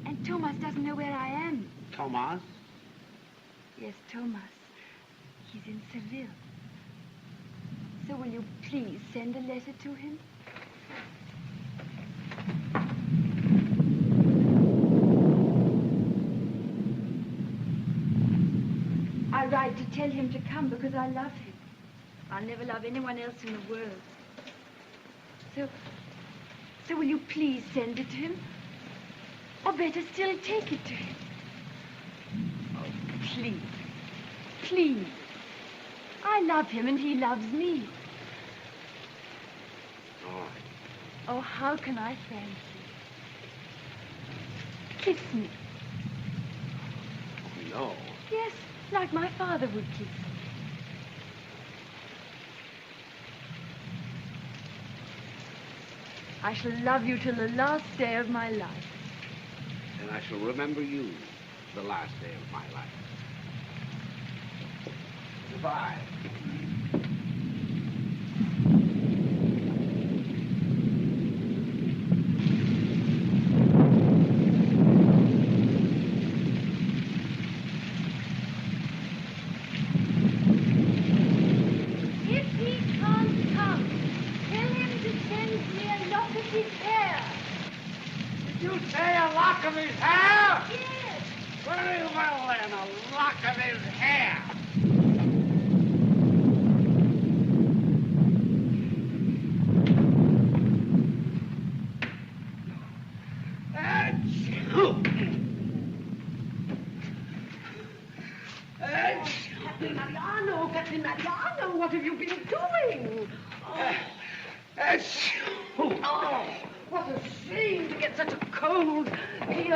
and Thomas doesn't know where I am. Thomas? Yes, Thomas. He's in Seville. So will you please send a letter to him? I write to tell him to come because I love him. I'll never love anyone else in the world. So will you please send it to him? Or better still, take it to him. Oh, please. Please. I love him and he loves me. All right. Oh, how can I thank you? Kiss me. Oh, no. Yes, like my father would kiss me. I shall love you till the last day of my life. And I shall remember you the last day of my life. Goodbye. If he can't come, tell him to send me a lock of his hair. Did you say a lock of his hair? Yes. Very well, then, a lock of his hair. Captain Mariano, what have you been doing?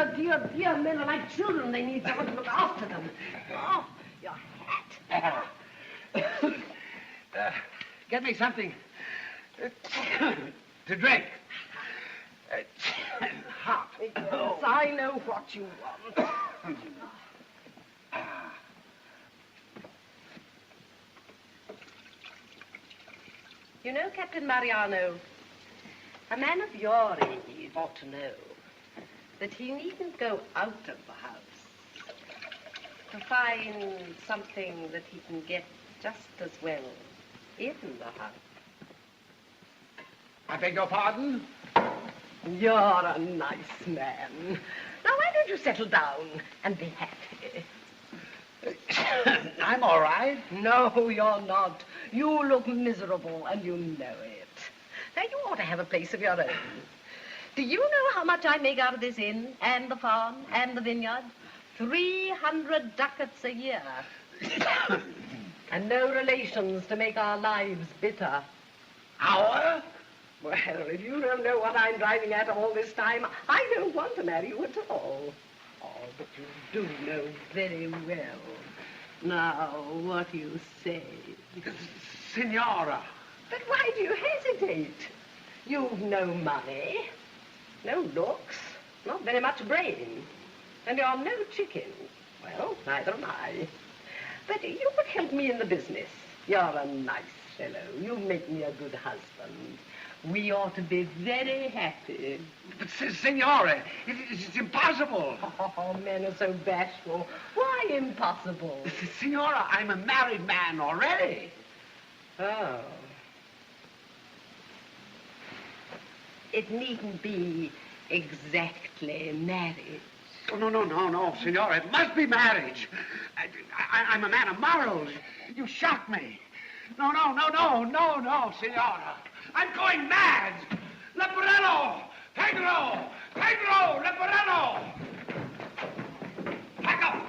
dear, dear, dear men are like children. They need someone to look after them. Oh, your hat. Get me something to drink. Hot. Yes, I know what you want. You know, Captain Mariano, a man of your age ought to know that he needn't go out of the house to find something that he can get just as well in the house. I beg your pardon? You're a nice man. Now, why don't you settle down and be happy? I'm all right. No, you're not. You look miserable, and you know it. Now, you ought to have a place of your own. Do you know how much I make out of this inn, and the farm, and the vineyard? 300 ducats a year. And no relations to make our lives bitter. Our? Well, if you don't know what I'm driving at all this time, I don't want to marry you at all. Oh, but you do know very well. Now, what do you say? Signora. But why do you hesitate? You've no money, no looks, not very much brain, and you're no chicken. Well, neither am I. But you would help me in the business. You're a nice fellow. You make me a good husband. We ought to be very happy. But, Signora, it's impossible. Oh, men are so bashful. Why impossible? Signora, I'm a married man already. Oh. It needn't be exactly marriage. Oh, no, Signora, it must be marriage. I'm a man of morals. You shock me. No, Signora. I'm going mad! Leporello! Pedro! Leporello! Pack up!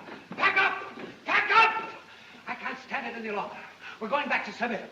I can't stand it any longer. We're going back to Seville.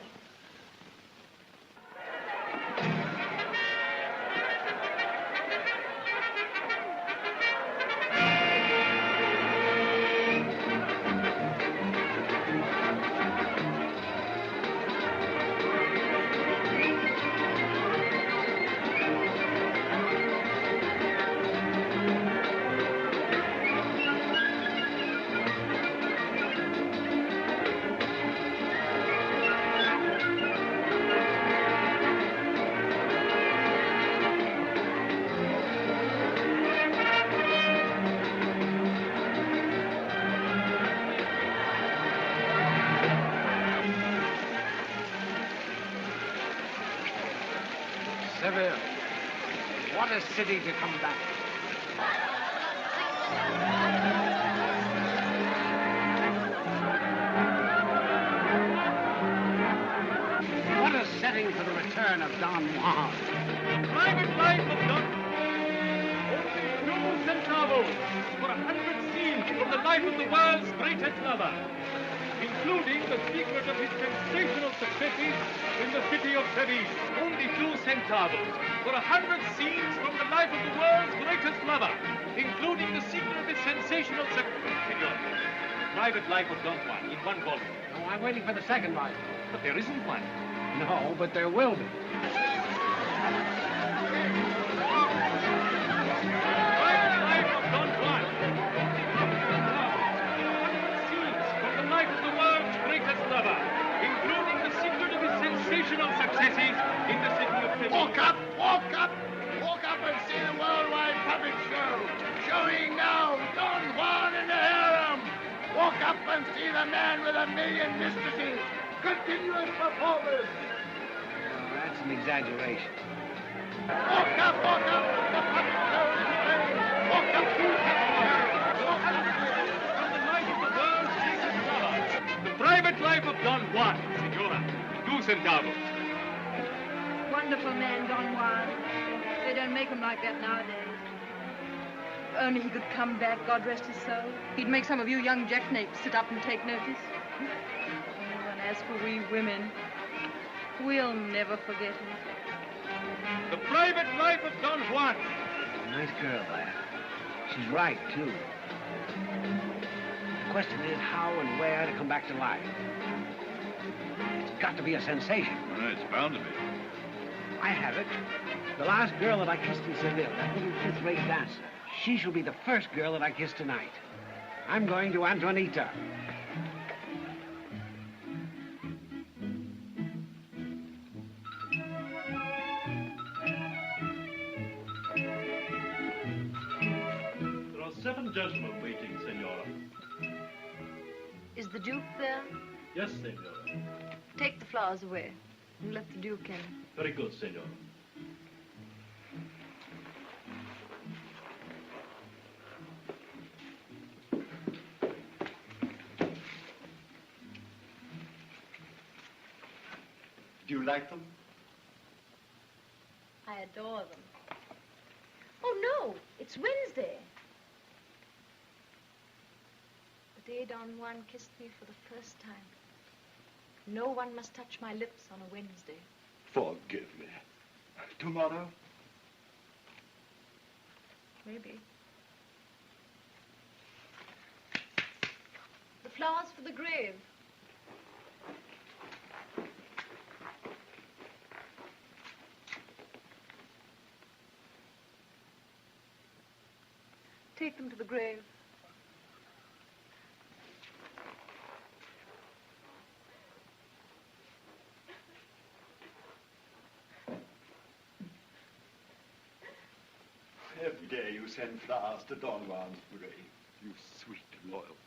Seville. What a city to come back to. What a setting for the return of Don Juan. Private life of Don Only 2 centavos for 100 scenes from the life of the world's greatest lover, including the secret of his sensational successes in the city of Seville. Only 2 centavos for 100 scenes from the life of the world's greatest lover, including the secret of his sensational success. Senor, Private Life of Don Juan in 1 volume. Oh, I'm waiting for the second volume. But there isn't one. No, but there will be. Private Life of Don Juan. 100 scenes from the life of the world's greatest lover, including the secret of his sensational successes in the city of Seville. Walk up and see the worldwide puppet show. Showing now Don Juan and the harem. Walk up and see the man with 1,000,000 mistresses. Continuous performance. Oh, that's an exaggeration. Walk up. The puppet show is playing. Walk up to From the life of the world's greatest lover, the Private Life of Don Juan, Senora. 2 centavos. Wonderful man, Don Juan. They don't make him like that nowadays. If only he could come back, God rest his soul. He'd make some of you young jackanapes sit up and take notice. Oh, and as for we women, we'll never forget him. The Private Life of Don Juan. Nice girl, lad. She's right, too. The question is how and where to come back to life. It's got to be a sensation. It's bound to be. I have it. The last girl that I kissed in Seville, that little fifth-rate dancer, she shall be the first girl that I kiss tonight. I'm going to Antonita. There are 7 gentlemen waiting, Senora. Is the Duke there? Yes, Senora. Take the flowers away and let the Duke in. Very good, Senora. Do you like them? I adore them. Oh, no, it's Wednesday. The day Don Juan kissed me for the first time. No one must touch my lips on a Wednesday. Forgive me. Tomorrow? Maybe. The flowers for the grave. Take them to the grave. Every day you send flowers to Don Juan's grave. You sweet, loyal,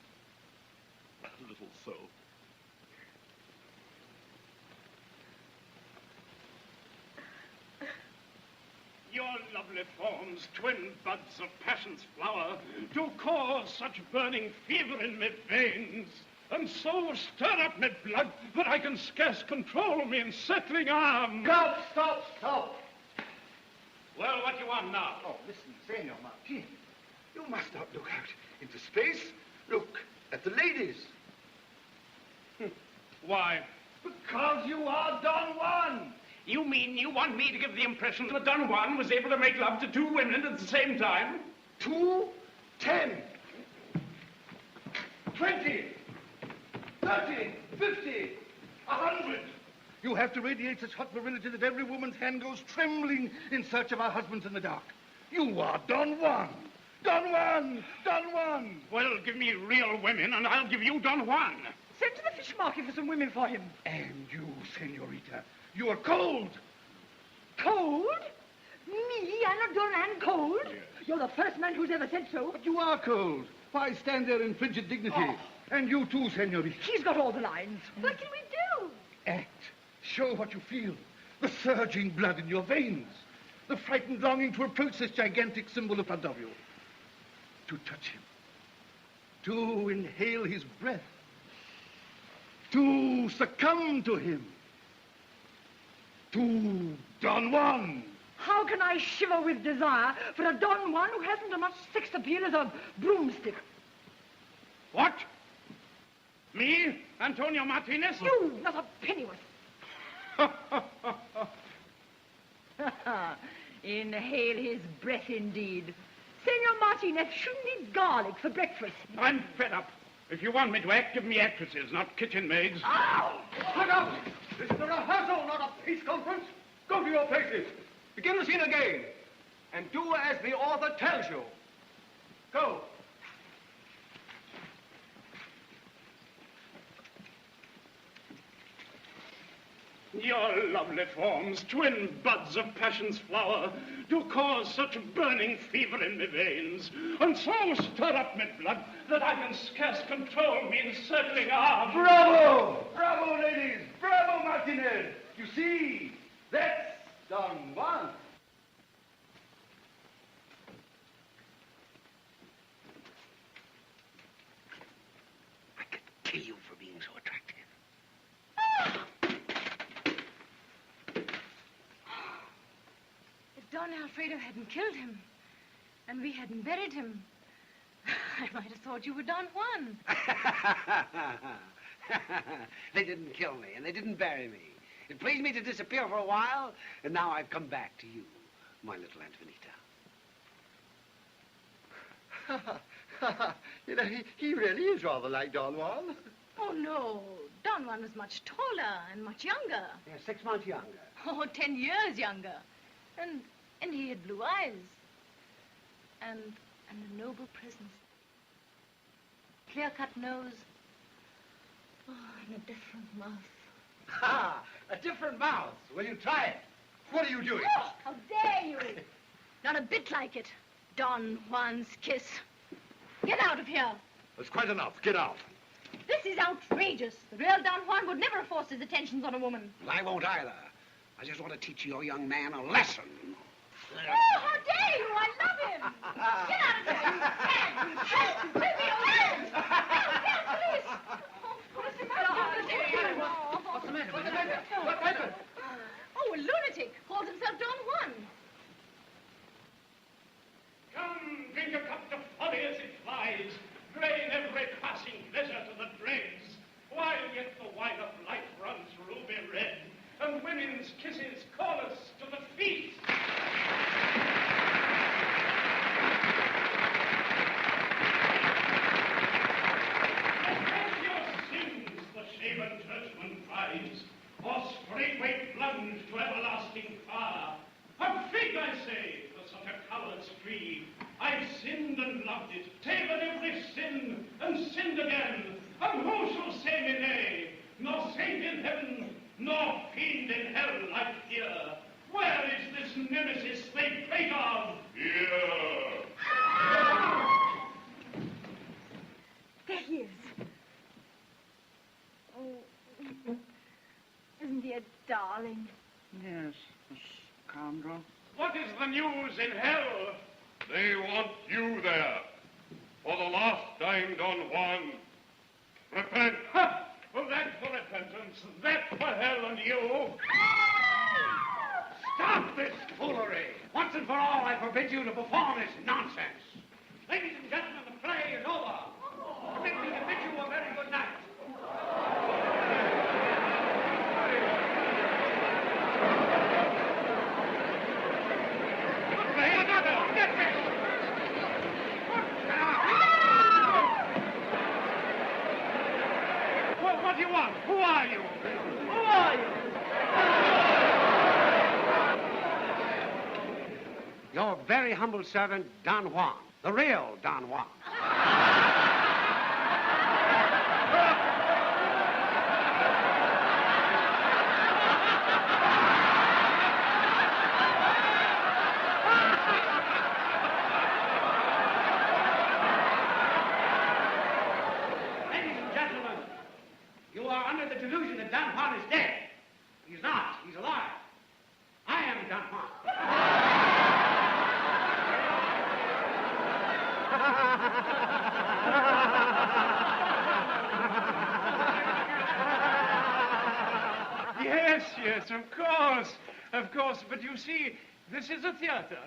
little soul. Your lovely forms, twin buds of passion's flower, do cause such burning fever in me veins, and so stir up me blood that I can scarce control me encircling arm. Stop! Well, what do you want now? Oh, listen, Senor Martin. You must not look out into space. Look at the ladies. Why? Because you are Don Juan. You mean you want me to give the impression that Don Juan was able to make love to 2 women at the same time? 2, 10, 20, 30, 50, 100. You have to radiate such hot virility that every woman's hand goes trembling in search of her husbands in the dark. You are Don Juan. Don Juan! Don Juan! Well, give me real women, and I'll give you Don Juan. Send to the fish market for some women for him. And you, senorita, you are cold. Cold? Me, Anna Doran, cold? Yes. You're the first man who's ever said so. But you are cold. Why stand there in frigid dignity? Oh. And you too, senorita. He's got all the lines. What can we do? Act. Show what you feel. The surging blood in your veins. The frightened longing to approach this gigantic symbol in front of you. To touch him. To inhale his breath. To succumb to him. To Don Juan. How can I shiver with desire for a Don Juan who hasn't as much sex appeal as a broomstick? What? Me, Antonio Martinez? You, not a pennyworth. Inhale his breath, indeed. Senor Martinez shouldn't eat garlic for breakfast. I'm fed up. If you want me to act, give me actresses, not kitchen maids. Ow! Look out! This is a rehearsal, not a peace conference. Go to your places. Begin the scene again. And do as the author tells you. Go. Your lovely forms, twin buds of passion's flower, do cause such burning fever in me veins, and so stir up me blood that I can scarce control me encircling arm. Bravo! Bravo, ladies! Bravo, Martinez! You see, that's Don Juan. I could kill you for being so attractive. If Don Alfredo hadn't killed him, and we hadn't buried him, I might have thought you were Don Juan. They didn't kill me, and they didn't bury me. It pleased me to disappear for a while, and now I've come back to you, my little Antonita. You know, he really is rather like Don Juan. Oh, no. Don Juan was much taller and much younger. Yeah, 6 months younger. Oh, 10 years younger. And he had blue eyes. And a noble presence. Clear-cut nose. Oh, and a different mouth. Ha! A different mouth. Will you try it? What are you doing? Oh, how dare you! Not a bit like it. Don Juan's kiss. Get out of here. That's quite enough. Get out. This is outrageous. The real Don Juan would never have forced his attentions on a woman. Well, I won't either. I just want to teach your young man a lesson. Oh, how dare you! I love him! Get out of here, you cad! Help! Leave me alone! Help! Police! Oh, what's the matter? What's the matter? What's the matter? What happened? Oh, a lunatic. Calls himself Don Juan. Come, drink a cup of folly as it flies. Drain every passing pleasure to the dregs. While yet the wine of life runs ruby red, and women's kisses call us to the feast. Repent your sins, the shaven churchman cries, or straightway plunge to everlasting fire. Have faith, I say, for such a coward's creed. I've sinned and loved it, taken every sin, and sinned again. And who shall say me nay? Nor saint in heaven, nor fiend in hell I fear. Where is this nemesis they prate of? Here. There he is. Oh, isn't he a darling? Yes, a scoundrel. What is the news in hell? They want you there. For the last time, Don Juan. Repent. Ha! Well, that for repentance, that for hell and you. Stop this foolery. Once and for all, I forbid you to perform this nonsense. Ladies and gentlemen, the play is over. Let me bid you a very good night. What do you want? Who are you? Who are you? Your very humble servant, Don Juan. The real Don Juan. Ladies and gentlemen, you are under the delusion that Don Juan is dead. He's not. He's alive. I am Don Juan. Yes, of course. But you see, this is a theater.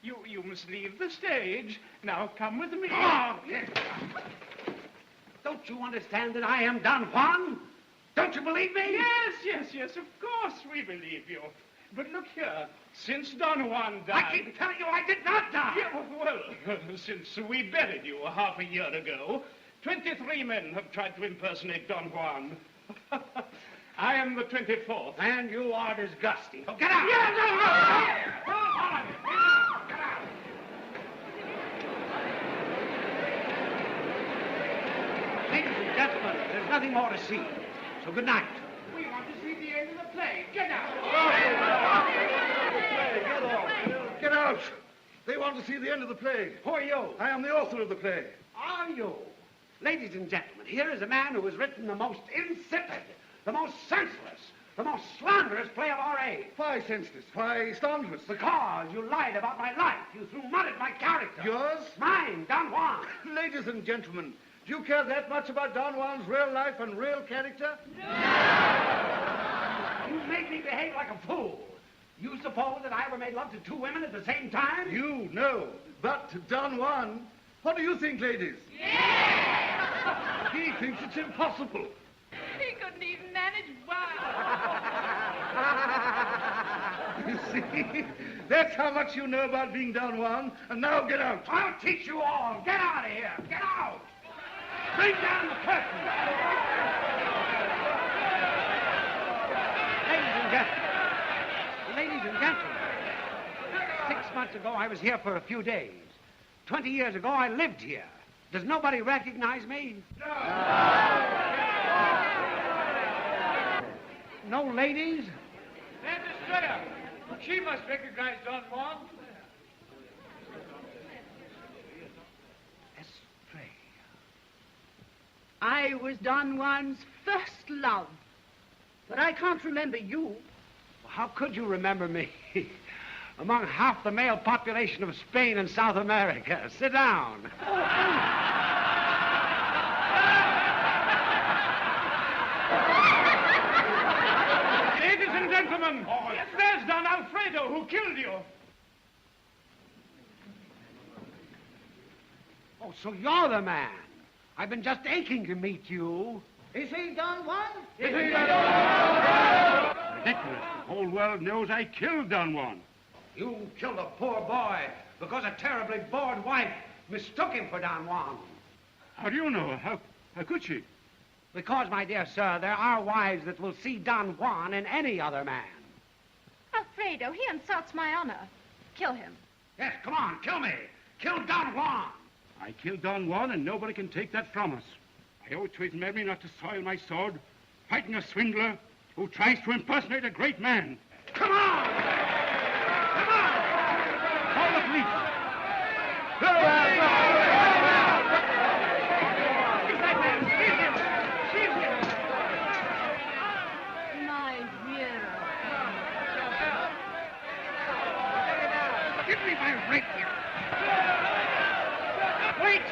You must leave the stage. Now come with me. Oh, yes. Don't you understand that I am Don Juan? Don't you believe me? Yes, of course we believe you. But look here, since Don Juan died... I keep telling you I did not die! Yeah, well, since we buried you half a year ago, 23 men have tried to impersonate Don Juan. I am the 24th. And you are disgusting. Oh, get out! Yeah, no! All of you, get out! Get out! Ladies and gentlemen, there's nothing more to see. So good night. We want to see the end of the play. Get out! Get out! They want to see the end of the play. Who are you? I am the author of the play. Are you? Ladies and gentlemen, here is a man who has written the most insipid, the most senseless, the most slanderous play of our age. Why senseless? Why slanderous? Because you lied about my life. You threw mud at my character. Yours? Mine, Don Juan. Ladies and gentlemen, do you care that much about Don Juan's real life and real character? No! You made me behave like a fool. You suppose that I ever made love to two women at the same time? You, no. But Don Juan, what do you think, ladies? Yeah! He thinks it's impossible. He couldn't even manage one. You see? That's how much you know about being Don Juan. And now get out. I'll teach you all. Get out of here. Get out. Bring down the curtain. Ladies and gentlemen, 6 months ago I was here for a few days. 20 years ago I lived here. Does nobody recognize me? No ladies? Aunt Estrella, she must recognize Don Juan. I was Don Juan's first love, but I can't remember you. Well, how could you remember me? Among half the male population of Spain and South America. Sit down. Ladies and gentlemen, there's Don Alfredo who killed you. Oh, so you're the man. I've been just aching to meet you. Is he Don Juan? Ridiculous. The whole world knows I killed Don Juan. You killed a poor boy because a terribly bored wife mistook him for Don Juan. How do you know? How could she? Because, my dear sir, there are wives that will see Don Juan in any other man. Alfredo, he insults my honor. Kill him. Yes, come on, kill me. Kill Don Juan. I killed Don Juan, and nobody can take that from us. I owe it to his memory not to soil my sword, fighting a swindler who tries to impersonate a great man. Come on! Come on! Call the police. Seize that man! Seize him! Seize him! My hero. Give me my rapier. Wait!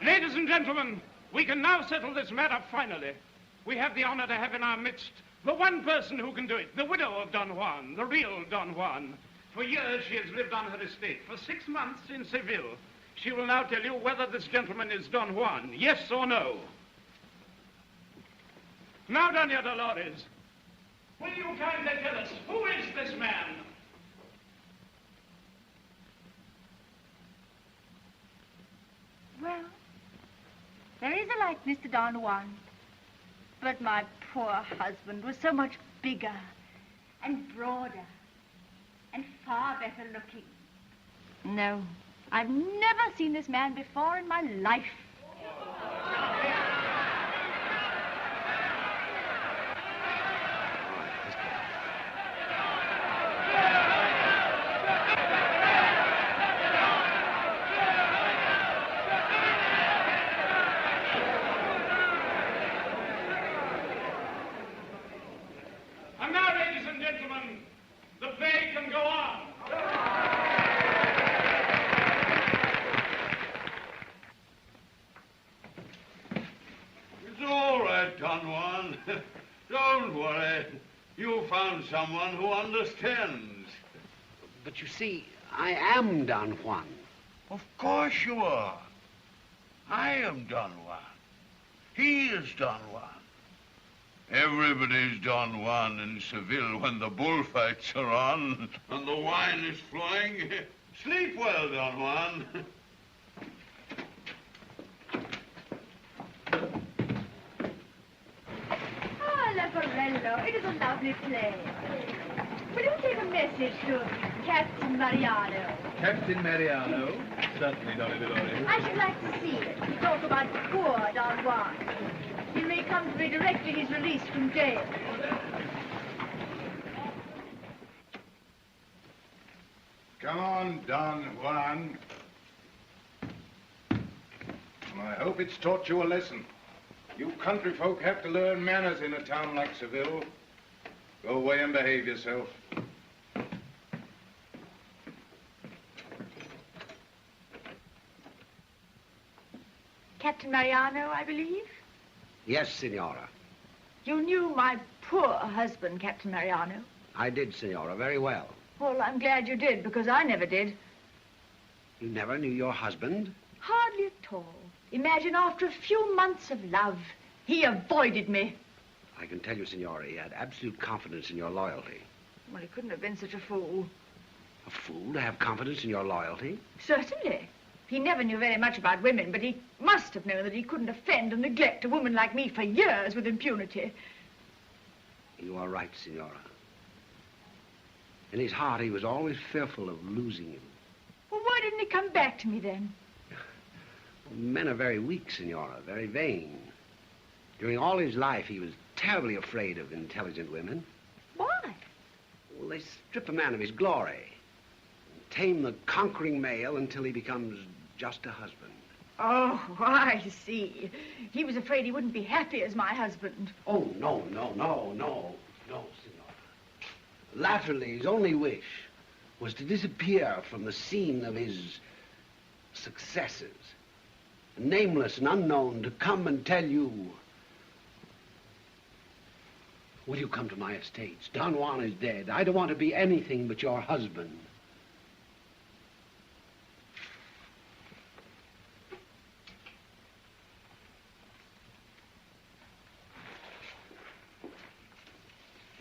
Ladies and gentlemen, we can now settle this matter finally. We have the honor to have in our midst the one person who can do it, the widow of Don Juan, the real Don Juan. For years she has lived on her estate, for 6 months in Seville. She will now tell you whether this gentleman is Don Juan, yes or no. Now, Doña Dolores, will you kindly tell us, who is this man? Well, there is a likeness to Don Juan. But my poor husband was so much bigger and broader and far better looking. No, I've never seen this man before in my life. And now, ladies and gentlemen, the play can go on. It's all right, Don Juan. Don't worry. You found someone who understands. But you see, I am Don Juan. Of course you are. I am Don Juan. He is Don Juan. Everybody's Don Juan in Seville when the bullfights are on and the wine is flowing. Sleep well, Don Juan. Ah, Leporello, it is a lovely play. Will you take a message to Captain Mariano? Captain Mariano? Certainly, Donna Dolores. I should like to see it. Talk about poor Don Juan. He may come to me directly he's released from jail. Come on, Don Juan. I hope it's taught you a lesson. You country folk have to learn manners in a town like Seville. Go away and behave yourself. Captain Mariano, I believe? Yes, Signora. You knew my poor husband, Captain Mariano. I did, Signora, very well. Well, I'm glad you did, because I never did. You never knew your husband? Hardly at all. Imagine after a few months of love, he avoided me. I can tell you, Signora, he had absolute confidence in your loyalty. Well, he couldn't have been such a fool. A fool to have confidence in your loyalty? Certainly. He never knew very much about women, but he must have known that he couldn't offend and neglect a woman like me for years with impunity. You are right, Signora. In his heart, he was always fearful of losing you. Well, why didn't he come back to me then? Men are very weak, Signora, very vain. During all his life, he was terribly afraid of intelligent women. Why? Well, they strip a man of his glory. Tame the conquering male until he becomes just a husband. Oh, I see. He was afraid he wouldn't be happy as my husband. Oh, no, Signora. Latterly, his only wish was to disappear from the scene of his successes. Nameless and unknown, to come and tell you, will you come to my estates? Don Juan is dead. I don't want to be anything but your husband.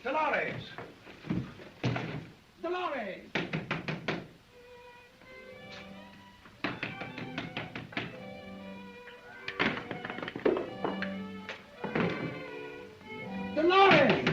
Dolores! Dolores! Dolores!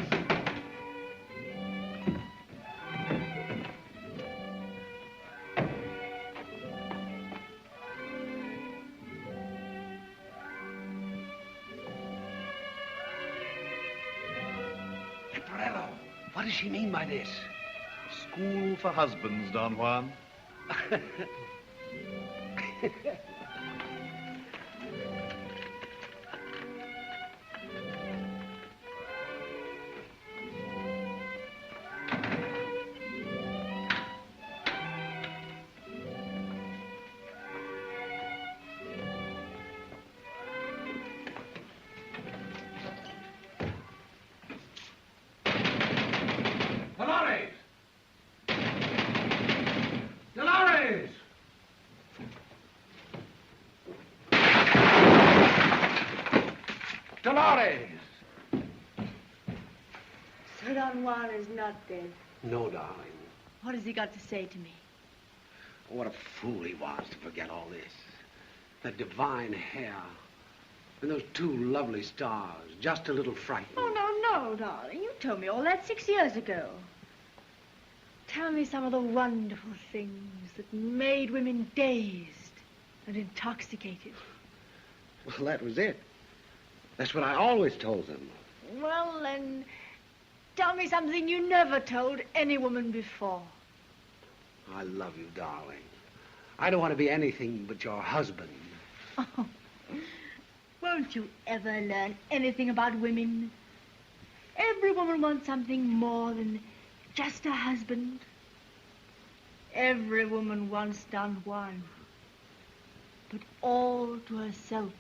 What does she mean by this? School for husbands, Don Juan. Dolores! So Don Juan is not dead. No, darling. What has he got to say to me? What a fool he was to forget all this. That divine hair. And those two lovely stars. Just a little frightened. Oh, no, darling. You told me all that 6 years ago. Tell me some of the wonderful things that made women dazed and intoxicated. Well, that was it. That's what I always told them. Well, then, tell me something you never told any woman before. I love you, darling. I don't want to be anything but your husband. Oh, won't you ever learn anything about women? Every woman wants something more than just a husband. Every woman wants Don Juan, but all to herself.